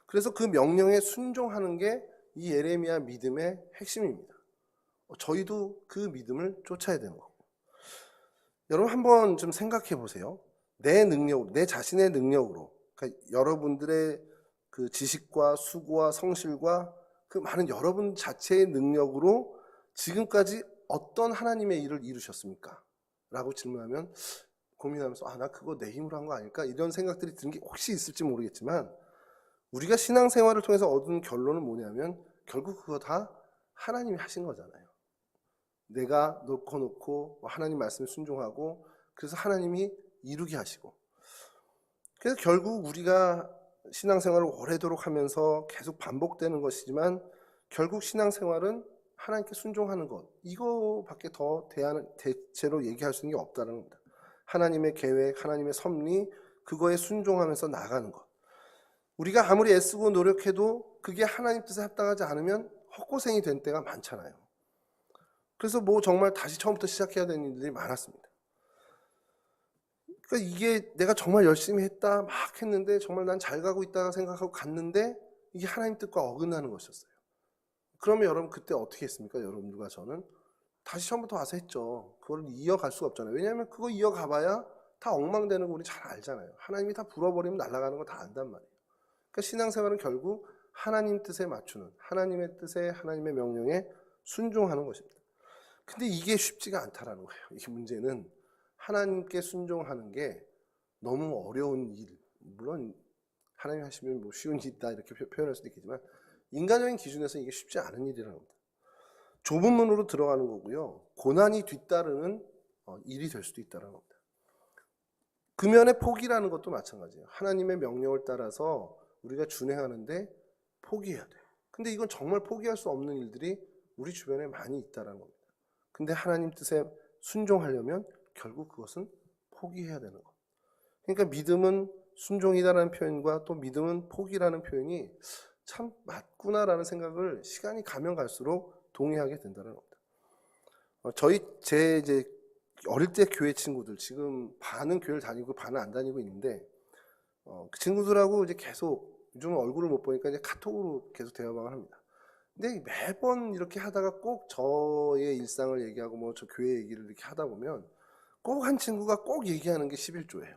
그래서 그 명령에 순종하는 게 이 예레미야 믿음의 핵심입니다. 저희도 그 믿음을 쫓아야 되는 거고. 여러분 한번 좀 생각해 보세요. 내 능력, 내 자신의 능력으로, 그러니까 여러분들의 그 지식과 수고와 성실과 그 많은 여러분 자체의 능력으로 지금까지 어떤 하나님의 일을 이루셨습니까? 라고 질문하면 고민하면서 나 그거 내 힘으로 한 거 아닐까? 이런 생각들이 드는 게 혹시 있을지 모르겠지만, 우리가 신앙생활을 통해서 얻은 결론은 뭐냐면 결국 그거 다 하나님이 하신 거잖아요. 내가 놓고 하나님 말씀에 순종하고, 그래서 하나님이 이루게 하시고, 그래서 결국 우리가 신앙생활을 오래도록 하면서 계속 반복되는 것이지만 결국 신앙생활은 하나님께 순종하는 것, 이거밖에 더 대체로 얘기할 수 있는 게 없다는 겁니다. 하나님의 계획, 하나님의 섭리, 그거에 순종하면서 나가는 것. 우리가 아무리 애쓰고 노력해도 그게 하나님 뜻에 합당하지 않으면 헛고생이 된 때가 많잖아요. 그래서 정말 다시 처음부터 시작해야 되는 일들이 많았습니다. 그러니까 이게 내가 정말 열심히 했다 막 했는데 정말 난 잘 가고 있다고 생각하고 갔는데 이게 하나님 뜻과 어긋나는 것이었어요. 그러면 여러분 그때 어떻게 했습니까? 여러분들과 저는 다시 처음부터 와서 했죠. 그걸 이어갈 수가 없잖아요. 왜냐하면 그거 이어가봐야 다 엉망되는 거 우리 잘 알잖아요. 하나님이 다 불어버리면 날아가는 거 다 안단 말이에요. 그러니까 신앙생활은 결국 하나님 뜻에 맞추는, 하나님의 뜻에, 하나님의 명령에 순종하는 것입니다. 근데 이게 쉽지가 않다라는 거예요. 이 문제는 하나님께 순종하는 게 너무 어려운 일, 물론 하나님 하시면 쉬운 일이다 이렇게 표현할 수도 있겠지만 인간적인 기준에서 이게 쉽지 않은 일이라는 겁니다. 좁은 문으로 들어가는 거고요. 고난이 뒤따르는 일이 될 수도 있다는 겁니다. 금연의 포기라는 것도 마찬가지예요. 하나님의 명령을 따라서 우리가 준행하는데 포기해야 돼요. 근데 이건 정말 포기할 수 없는 일들이 우리 주변에 많이 있다는 겁니다. 근데 하나님 뜻에 순종하려면 결국 그것은 포기해야 되는 것. 그러니까 믿음은 순종이다라는 표현과 또 믿음은 포기라는 표현이 참 맞구나라는 생각을 시간이 가면 갈수록 동의하게 된다는 겁니다. 제 이제 어릴 때 교회 친구들, 지금 반은 교회를 다니고 반은 안 다니고 있는데, 그 친구들하고 이제 계속, 요즘은 얼굴을 못 보니까 이제 카톡으로 계속 대화방을 합니다. 근데 매번 이렇게 하다가 꼭 저의 일상을 얘기하고 뭐 저 교회 얘기를 이렇게 하다 보면 꼭 한 친구가 꼭 얘기하는 게 11조예요.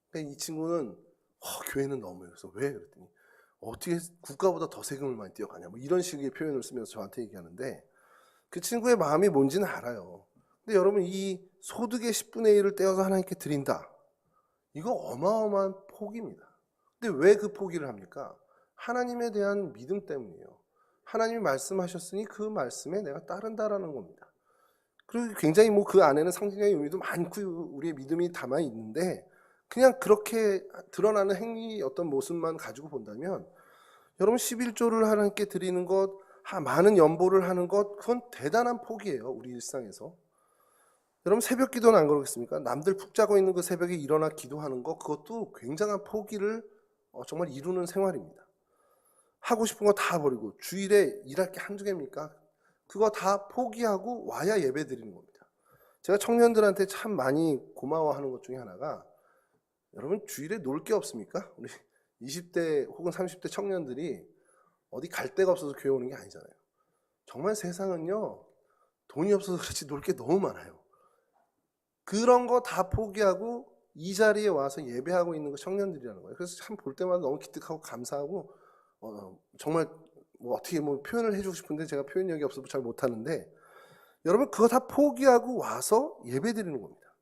그러니까 이 친구는 교회는 너무해요. 그래서 왜? 그랬더니 어떻게 국가보다 더 세금을 많이 떼어가냐, 뭐 이런 식의 표현을 쓰면서 저한테 얘기하는데, 그 친구의 마음이 뭔지는 알아요. 근데 여러분, 이 소득의 10분의 1을 떼어서 하나님께 드린다, 이거 어마어마한 포기입니다. 근데 왜 그 포기를 합니까? 하나님에 대한 믿음 때문이에요. 하나님이 말씀하셨으니 그 말씀에 내가 따른다라는 겁니다. 그리고 굉장히 뭐 그 안에는 상징적인 의미도 많고 우리의 믿음이 담아 있는데, 그냥 그렇게 드러나는 행위, 어떤 모습만 가지고 본다면, 여러분 11조를 하나님께 드리는 것, 많은 연보를 하는 것, 그건 대단한 포기예요. 우리 일상에서. 여러분 새벽 기도는 안 그러겠습니까? 남들 푹 자고 있는 그 새벽에 일어나 기도하는 것, 그것도 굉장한 포기를 정말 이루는 생활입니다. 하고 싶은 거 다 버리고, 주일에 일할 게 한두 개입니까? 그거 다 포기하고 와야 예배 드리는 겁니다. 제가 청년들한테 참 많이 고마워하는 것 중에 하나가, 여러분 주일에 놀 게 없습니까? 우리 20대 혹은 30대 청년들이 어디 갈 데가 없어서 교회 오는 게 아니잖아요. 정말 세상은요, 돈이 없어서 그렇지 놀 게 너무 많아요. 그런 거 다 포기하고 이 자리에 와서 예배하고 있는 거 청년들이라는 거예요. 그래서 참 볼 때마다 너무 기특하고 감사하고, 정말 뭐 어떻게 뭐 표현을 해주고 싶은데 제가 표현력이 없어서 잘 못하는데, 여러분 그거 다 포기하고 와서 예배 드리는 겁니다.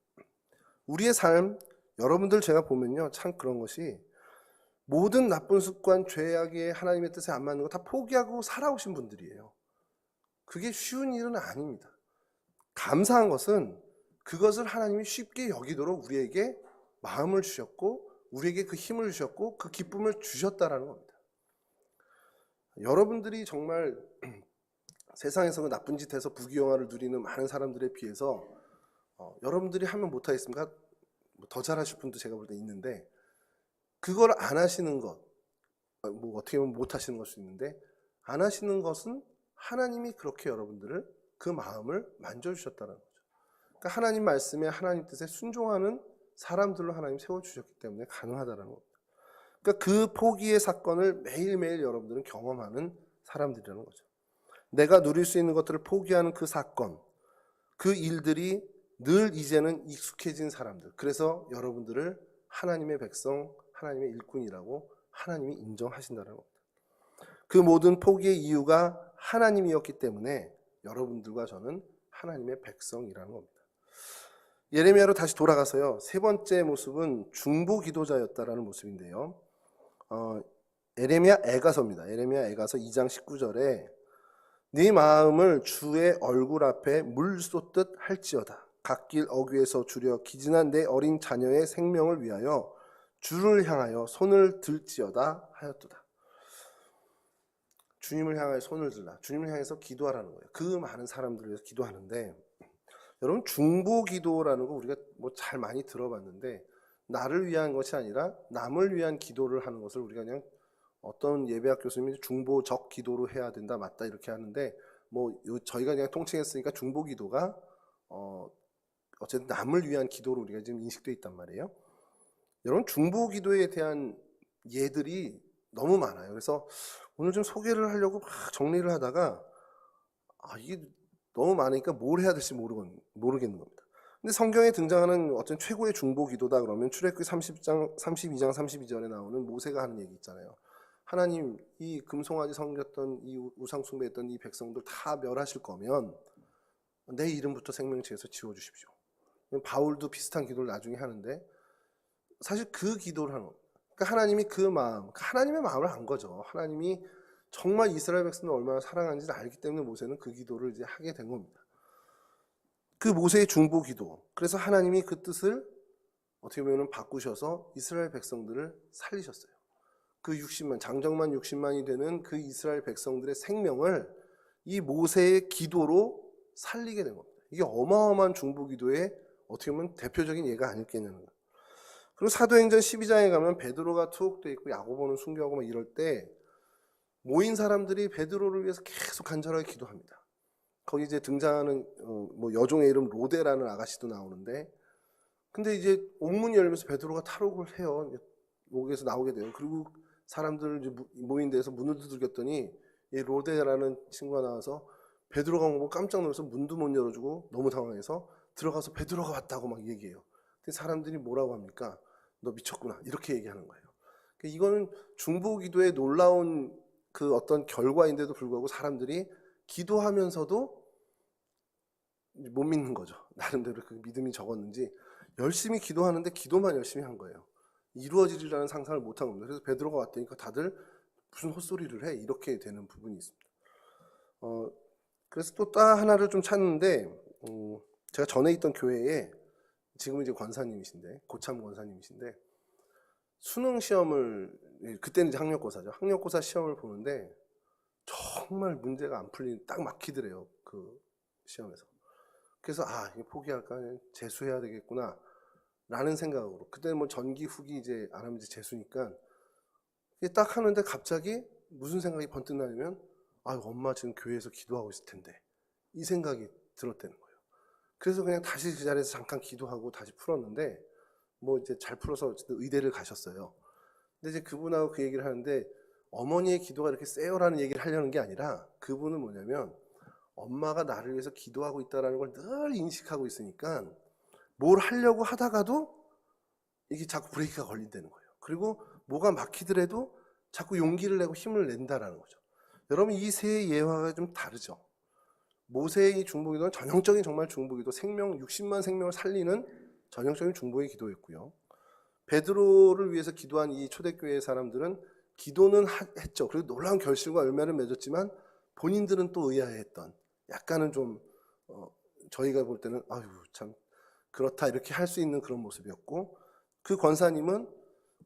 우리의 삶, 여러분들 제가 보면요, 참 그런 것이, 모든 나쁜 습관, 죄악의 하나님의 뜻에 안 맞는 거 다 포기하고 살아오신 분들이에요. 그게 쉬운 일은 아닙니다. 감사한 것은 그것을 하나님이 쉽게 여기도록 우리에게 마음을 주셨고, 우리에게 그 힘을 주셨고, 그 기쁨을 주셨다라는 겁니다. 여러분들이 정말 세상에서 그 나쁜 짓 해서 부귀영화를 누리는 많은 사람들에 비해서 여러분들이 하면 못하겠습니까? 더 잘하실 분도 제가 볼 때 있는데, 그걸 안 하시는 것, 뭐 어떻게 보면 못 하시는 걸 수 있는데, 안 하시는 것은 하나님이 그렇게 여러분들을, 그 마음을 만져주셨다는 거죠. 그러니까 하나님 말씀에, 하나님 뜻에 순종하는 사람들로 하나님 세워주셨기 때문에 가능하다는 겁니다. 그러니까 그 포기의 사건을 매일매일 여러분들은 경험하는 사람들이라는 거죠. 내가 누릴 수 있는 것들을 포기하는 그 사건, 그 일들이 늘 이제는 익숙해진 사람들, 그래서 여러분들을 하나님의 백성, 하나님의 일꾼이라고 하나님이 인정하신다는 겁니다. 그 모든 포기의 이유가 하나님이었기 때문에 여러분들과 저는 하나님의 백성이라는 겁니다. 예레미야로 다시 돌아가서요, 세 번째 모습은 중보 기도자였다라는 모습인데요, 예레미야 애가서입니다. 예레미야 애가서 2장 19절에 네 마음을 주의 얼굴 앞에 물 쏟듯 할지어다. 갓길 어귀에서 주려 기진한 내 어린 자녀의 생명을 위하여 주를 향하여 손을 들지어다 하였도다. 주님을 향하여 손을 들라, 주님을 향해서 기도하라는 거예요. 그 많은 사람들을 위해서 기도하는데, 여러분 중보 기도라는 거 우리가 뭐 잘 많이 들어봤는데, 나를 위한 것이 아니라 남을 위한 기도를 하는 것을 우리가 그냥, 어떤 예배학 교수님이 중보적 기도로 해야 된다, 맞다 이렇게 하는데, 뭐 저희가 그냥 통칭했으니까 중보 기도가 어쨌든 남을 위한 기도로 우리가 지금 인식되어 있단 말이에요. 여러분 중보 기도에 대한 예들이 너무 많아요. 그래서 오늘 좀 소개를 하려고 막 정리를 하다가 이게 너무 많으니까 뭘 해야 될지 모르겠는 겁니다. 근데 성경에 등장하는 어떤 최고의 중보 기도다 그러면 출애굽기 32장 32절에 나오는 모세가 하는 얘기 있잖아요. 하나님, 이 금송아지 섬겼던, 이 우상 숭배했던 이 백성들 다 멸하실 거면 내 이름부터 생명책에서 지워주십시오. 바울도 비슷한 기도를 나중에 하는데, 사실 그 기도를 하는 겁니다. 그러니까 하나님이 그 마음, 하나님의 마음을 안 거죠. 하나님이 정말 이스라엘 백성을 얼마나 사랑하는지를 알기 때문에 모세는 그 기도를 이제 하게 된 겁니다. 그 모세의 중보 기도. 그래서 하나님이 그 뜻을 어떻게 보면 바꾸셔서 이스라엘 백성들을 살리셨어요. 그 60만, 장정만 60만이 되는 그 이스라엘 백성들의 생명을 이 모세의 기도로 살리게 된 겁니다. 이게 어마어마한 중보 기도의 어떻게 보면 대표적인 예가 아닐겠냐는 거예요. 그리고 사도행전 12장에 가면 베드로가 투옥되어 있고 야고보는 순교하고 막 이럴 때 모인 사람들이 베드로를 위해서 계속 간절하게 기도합니다. 거기 이제 등장하는 뭐 여종의 이름 로데라는 아가씨도 나오는데, 근데 이제 옥문이 열면서 베드로가 탈옥을 해요. 목에서 나오게 돼요. 그리고 사람들 이제 모인 데서 문을 두들겼더니 이 로데라는 친구가 나와서 베드로가 오면 깜짝 놀라서 문도 못 열어주고 너무 당황해서 들어가서 베드로가 왔다고 막 얘기해요. 근데 사람들이 뭐라고 합니까? 너 미쳤구나, 이렇게 얘기하는 거예요. 그러니까 이거는 중보기도의 놀라운 그 어떤 결과인데도 불구하고 사람들이 기도하면서도 못 믿는 거죠. 나름대로 그 믿음이 적었는지 열심히 기도하는데 기도만 열심히 한 거예요. 이루어지리라는 상상을 못한 겁니다. 그래서 베드로가 왔다니까 다들 무슨 헛소리를 해, 이렇게 되는 부분이 있습니다. 그래서 또 따 하나를 좀 찾는데, 제가 전에 있던 교회에 지금 이제 권사님이신데, 고참 권사님이신데, 수능 시험을, 그때는 이제 학력고사죠. 학력고사 시험을 보는데 정말 문제가 안 풀리는, 딱 막히더래요, 그 시험에서. 그래서 이거 포기할까, 재수해야 되겠구나 라는 생각으로, 그때는 뭐 전기 후기 이제 안 하면 이제 재수니까 딱 하는데 갑자기 무슨 생각이 번뜩 나냐면, 엄마 지금 교회에서 기도하고 있을 텐데, 이 생각이 들었다는 거예요. 그래서 그냥 다시 그 자리에서 잠깐 기도하고 다시 풀었는데, 뭐 이제 잘 풀어서 어쨌든 의대를 가셨어요. 근데 이제 그분하고 그 얘기를 하는데, 어머니의 기도가 이렇게 세요라는 얘기를 하려는 게 아니라, 그분은 뭐냐면 엄마가 나를 위해서 기도하고 있다는 걸 늘 인식하고 있으니까 뭘 하려고 하다가도 이게 자꾸 브레이크가 걸린다는 거예요. 그리고 뭐가 막히더라도 자꾸 용기를 내고 힘을 낸다라는 거죠. 여러분, 이 세 예화가 좀 다르죠. 모세의 중보기도는 전형적인 정말 중보기도, 60만 생명을 살리는 전형적인 중보의 기도였고요. 베드로를 위해서 기도한 이 초대교회의 사람들은 기도는 했죠. 그리고 놀라운 결실과 열매를 맺었지만 본인들은 또 의아해했던, 약간은 좀 저희가 볼 때는 참 그렇다 이렇게 할 수 있는 그런 모습이었고, 그 권사님은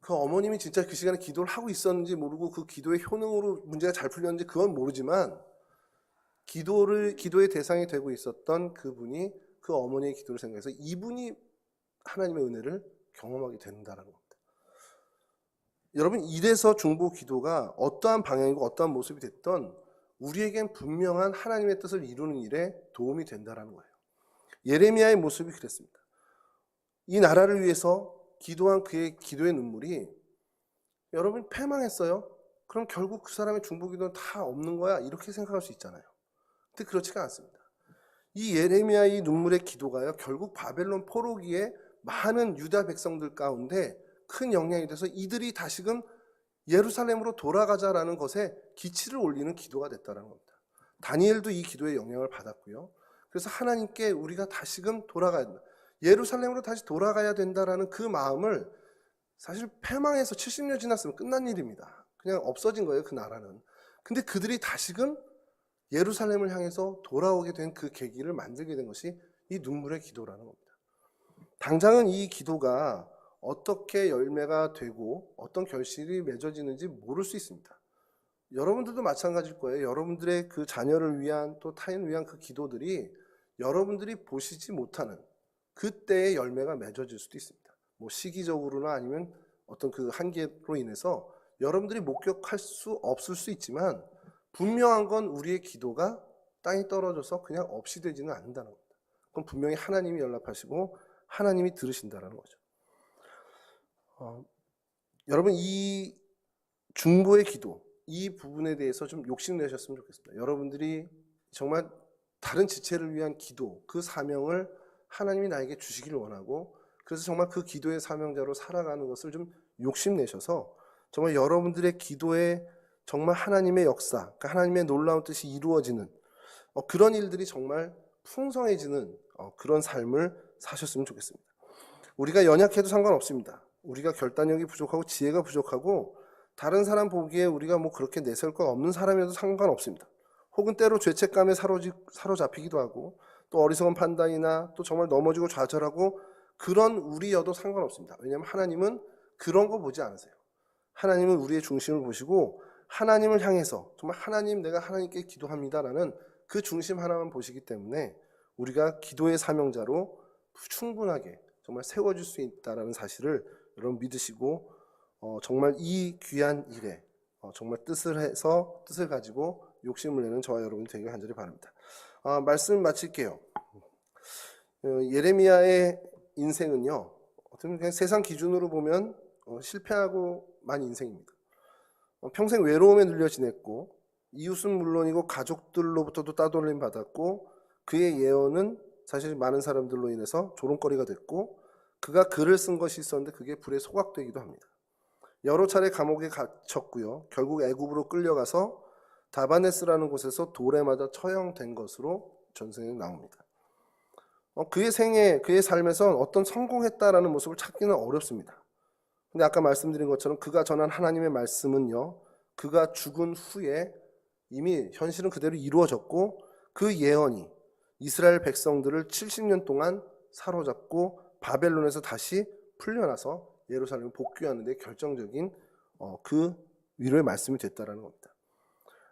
그 어머님이 진짜 그 시간에 기도를 하고 있었는지 모르고 그 기도의 효능으로 문제가 잘 풀렸는지 그건 모르지만, 기도의 대상이 되고 있었던 그분이 그 어머니의 기도를 생각해서 이분이 하나님의 은혜를 경험하게 된다는 겁니다. 여러분, 이래서 중보 기도가 어떠한 방향이고 어떠한 모습이 됐던 우리에겐 분명한 하나님의 뜻을 이루는 일에 도움이 된다는 거예요. 예레미야의 모습이 그랬습니다. 이 나라를 위해서 기도한 그의 기도의 눈물이, 여러분, 패망했어요? 그럼 결국 그 사람의 중보 기도는 다 없는 거야, 이렇게 생각할 수 있잖아요. 근데 그렇지가 않습니다. 이 예레미야의 눈물의 기도가요, 결국 바벨론 포로기에 많은 유다 백성들 가운데 큰 영향이 돼서 이들이 다시금 예루살렘으로 돌아가자라는 것에 기치를 올리는 기도가 됐다는 겁니다. 다니엘도 이 기도의 영향을 받았고요. 그래서 하나님께 우리가 다시금 돌아가야 된다, 예루살렘으로 다시 돌아가야 된다라는 그 마음을, 사실 패망해서 70년 지났으면 끝난 일입니다. 그냥 없어진 거예요, 그 나라는. 근데 그들이 다시금 예루살렘을 향해서 돌아오게 된 그 계기를 만들게 된 것이 이 눈물의 기도라는 겁니다. 당장은 이 기도가 어떻게 열매가 되고 어떤 결실이 맺어지는지 모를 수 있습니다. 여러분들도 마찬가지일 거예요. 여러분들의 그 자녀를 위한, 또 타인을 위한 그 기도들이 여러분들이 보시지 못하는 그때의 열매가 맺어질 수도 있습니다. 뭐 시기적으로나 아니면 어떤 그 한계로 인해서 여러분들이 목격할 수 없을 수 있지만, 분명한 건 우리의 기도가 땅에 떨어져서 그냥 없이 되지는 않는다는 겁니다. 그건 분명히 하나님이 연락하시고 하나님이 들으신다는 거죠. 여러분, 이 중보의 기도, 이 부분에 대해서 좀 욕심내셨으면 좋겠습니다. 여러분들이 정말 다른 지체를 위한 기도, 그 사명을 하나님이 나에게 주시기를 원하고, 그래서 정말 그 기도의 사명자로 살아가는 것을 좀 욕심내셔서 정말 여러분들의 기도에 정말 하나님의 역사, 그러니까 하나님의 놀라운 뜻이 이루어지는 그런 일들이 정말 풍성해지는 그런 삶을 사셨으면 좋겠습니다. 우리가 연약해도 상관없습니다. 우리가 결단력이 부족하고 지혜가 부족하고 다른 사람 보기에 우리가 뭐 그렇게 내세울 건 없는 사람이어도 상관없습니다. 혹은 때로 죄책감에 사로잡히기도 하고, 또 어리석은 판단이나 또 정말 넘어지고 좌절하고 그런 우리여도 상관없습니다. 왜냐하면 하나님은 그런 거 보지 않으세요. 하나님은 우리의 중심을 보시고 하나님을 향해서 정말 하나님, 내가 하나님께 기도합니다라는 그 중심 하나만 보시기 때문에 우리가 기도의 사명자로 충분하게 정말 세워질 수 있다는 사실을 여러분 믿으시고, 정말 이 귀한 일에 정말 뜻을 가지고 욕심을 내는 저와 여러분이 되길 간절히 바랍니다. 말씀 마칠게요. 예레미야의 인생은요, 어떻게 그냥 세상 기준으로 보면 실패하고 만 인생입니다. 평생 외로움에 눌려 지냈고 이웃은 물론이고 가족들로부터도 따돌림 받았고 그의 예언은 사실 많은 사람들로 인해서 조롱거리가 됐고 그가 글을 쓴 것이 있었는데 그게 불에 소각되기도 합니다. 여러 차례 감옥에 갇혔고요. 결국 애굽으로 끌려가서 다바네스라는 곳에서 돌에 맞아 처형된 것으로 전생에 나옵니다. 그의 삶에서 어떤 성공했다라는 모습을 찾기는 어렵습니다. 근데 아까 말씀드린 것처럼 그가 전한 하나님의 말씀은요, 그가 죽은 후에 이미 현실은 그대로 이루어졌고 그 예언이 이스라엘 백성들을 70년 동안 사로잡고 바벨론에서 다시 풀려나서 예루살렘을 복귀하는 데 결정적인 그 위로의 말씀이 됐다라는 겁니다.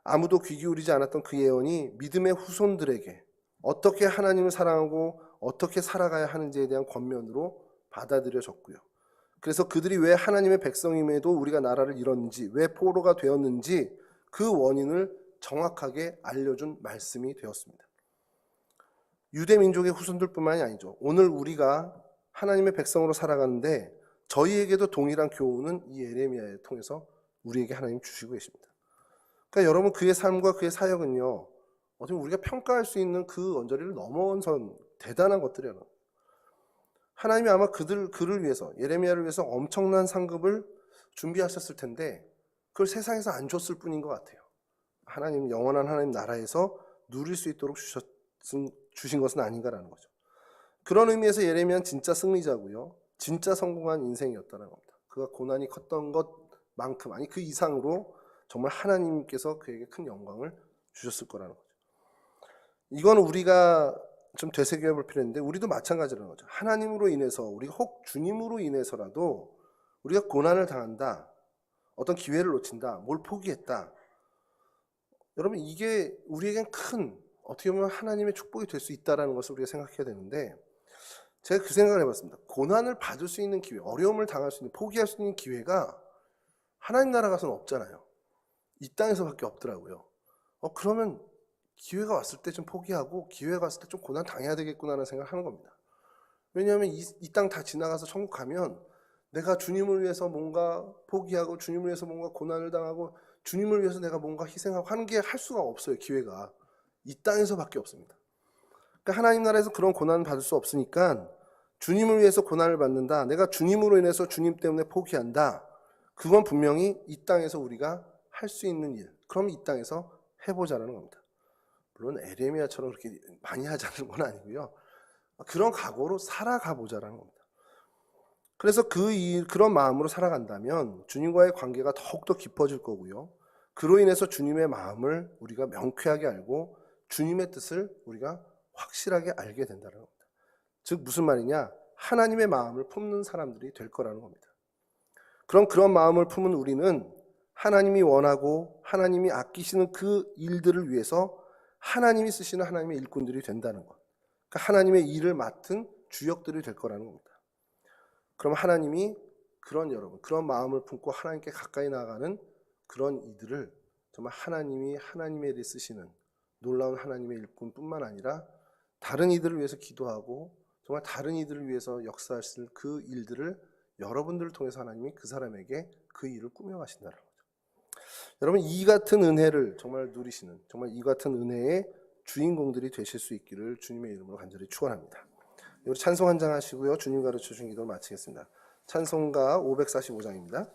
아무도 귀 기울이지 않았던 그 예언이 믿음의 후손들에게 어떻게 하나님을 사랑하고 어떻게 살아가야 하는지에 대한 권면으로 받아들여졌고요. 그래서 그들이 왜 하나님의 백성임에도 우리가 나라를 잃었는지, 왜 포로가 되었는지 그 원인을 정확하게 알려준 말씀이 되었습니다. 유대 민족의 후손들뿐만이 아니죠. 오늘 우리가 하나님의 백성으로 살아가는데 저희에게도 동일한 교훈은 이 예레미야를 통해서 우리에게 하나님 주시고 계십니다. 그러니까 여러분 그의 삶과 그의 사역은요, 어떻게 우리가 평가할 수 있는 그 언저리를 넘어선 대단한 것들이에요. 하나님이 아마 그를 위해서, 예레미야를 위해서 엄청난 상급을 준비하셨을 텐데 그걸 세상에서 안 줬을 뿐인 것 같아요. 하나님, 영원한 하나님 나라에서 누릴 수 있도록 주신 것은 아닌가라는 거죠. 그런 의미에서 예레미야는 진짜 승리자고요, 진짜 성공한 인생이었다는 겁니다. 그가 고난이 컸던 것만큼, 아니 그 이상으로 정말 하나님께서 그에게 큰 영광을 주셨을 거라는 거죠. 이건 우리가 좀 되새겨 볼 필요 있는데 우리도 마찬가지라는 거죠. 하나님으로 인해서, 우리가 혹 주님으로 인해서라도 우리가 고난을 당한다, 어떤 기회를 놓친다, 뭘 포기했다, 여러분 이게 우리에겐 큰, 어떻게 보면 하나님의 축복이 될 수 있다는 것을 우리가 생각해야 되는데, 제가 그 생각을 해봤습니다. 고난을 받을 수 있는 기회, 어려움을 당할 수 있는, 포기할 수 있는 기회가 하나님 나라 가서는 없잖아요. 이 땅에서밖에 없더라고요. 그러면 기회가 왔을 때 좀 포기하고 기회가 왔을 때 좀 고난 당해야 되겠구나라는 생각을 하는 겁니다. 왜냐하면 이 땅 다 지나가서 천국 가면 내가 주님을 위해서 뭔가 포기하고 주님을 위해서 뭔가 고난을 당하고 주님을 위해서 내가 뭔가 희생하고 하는 게 할 수가 없어요. 기회가 이 땅에서밖에 없습니다. 그러니까 하나님 나라에서 그런 고난을 받을 수 없으니까 주님을 위해서 고난을 받는다, 내가 주님으로 인해서 주님 때문에 포기한다, 그건 분명히 이 땅에서 우리가 할 수 있는 일, 그럼 이 땅에서 해보자라는 겁니다. 물론 에레미야처럼 그렇게 많이 하자는 건 아니고요, 그런 각오로 살아가 보자라는 겁니다. 그래서 그런 마음으로 살아간다면 주님과의 관계가 더욱더 깊어질 거고요, 그로 인해서 주님의 마음을 우리가 명쾌하게 알고 주님의 뜻을 우리가 확실하게 알게 된다는 겁니다. 즉 무슨 말이냐, 하나님의 마음을 품는 사람들이 될 거라는 겁니다. 그럼 그런 마음을 품은 우리는 하나님이 원하고 하나님이 아끼시는 그 일들을 위해서 하나님이 쓰시는 하나님의 일꾼들이 된다는 것, 그러니까 하나님의 일을 맡은 주역들이 될 거라는 겁니다. 그럼 하나님이 그런 마음을 품고 하나님께 가까이 나아가는 그런 이들을 정말 하나님이 하나님의 일에 쓰시는 놀라운 하나님의 일꾼뿐만 아니라 다른 이들을 위해서 기도하고 정말 다른 이들을 위해서 역사하실 그 일들을 여러분들을 통해서 하나님이 그 사람에게 그 일을 꾸며가신다는 거죠. 여러분 이 같은 은혜를 정말 누리시는, 정말 이 같은 은혜의 주인공들이 되실 수 있기를 주님의 이름으로 간절히 축원합니다. 우리 찬송 한 장 하시고요, 주님 가르쳐 주신 기도를 마치겠습니다. 찬송가 545장입니다.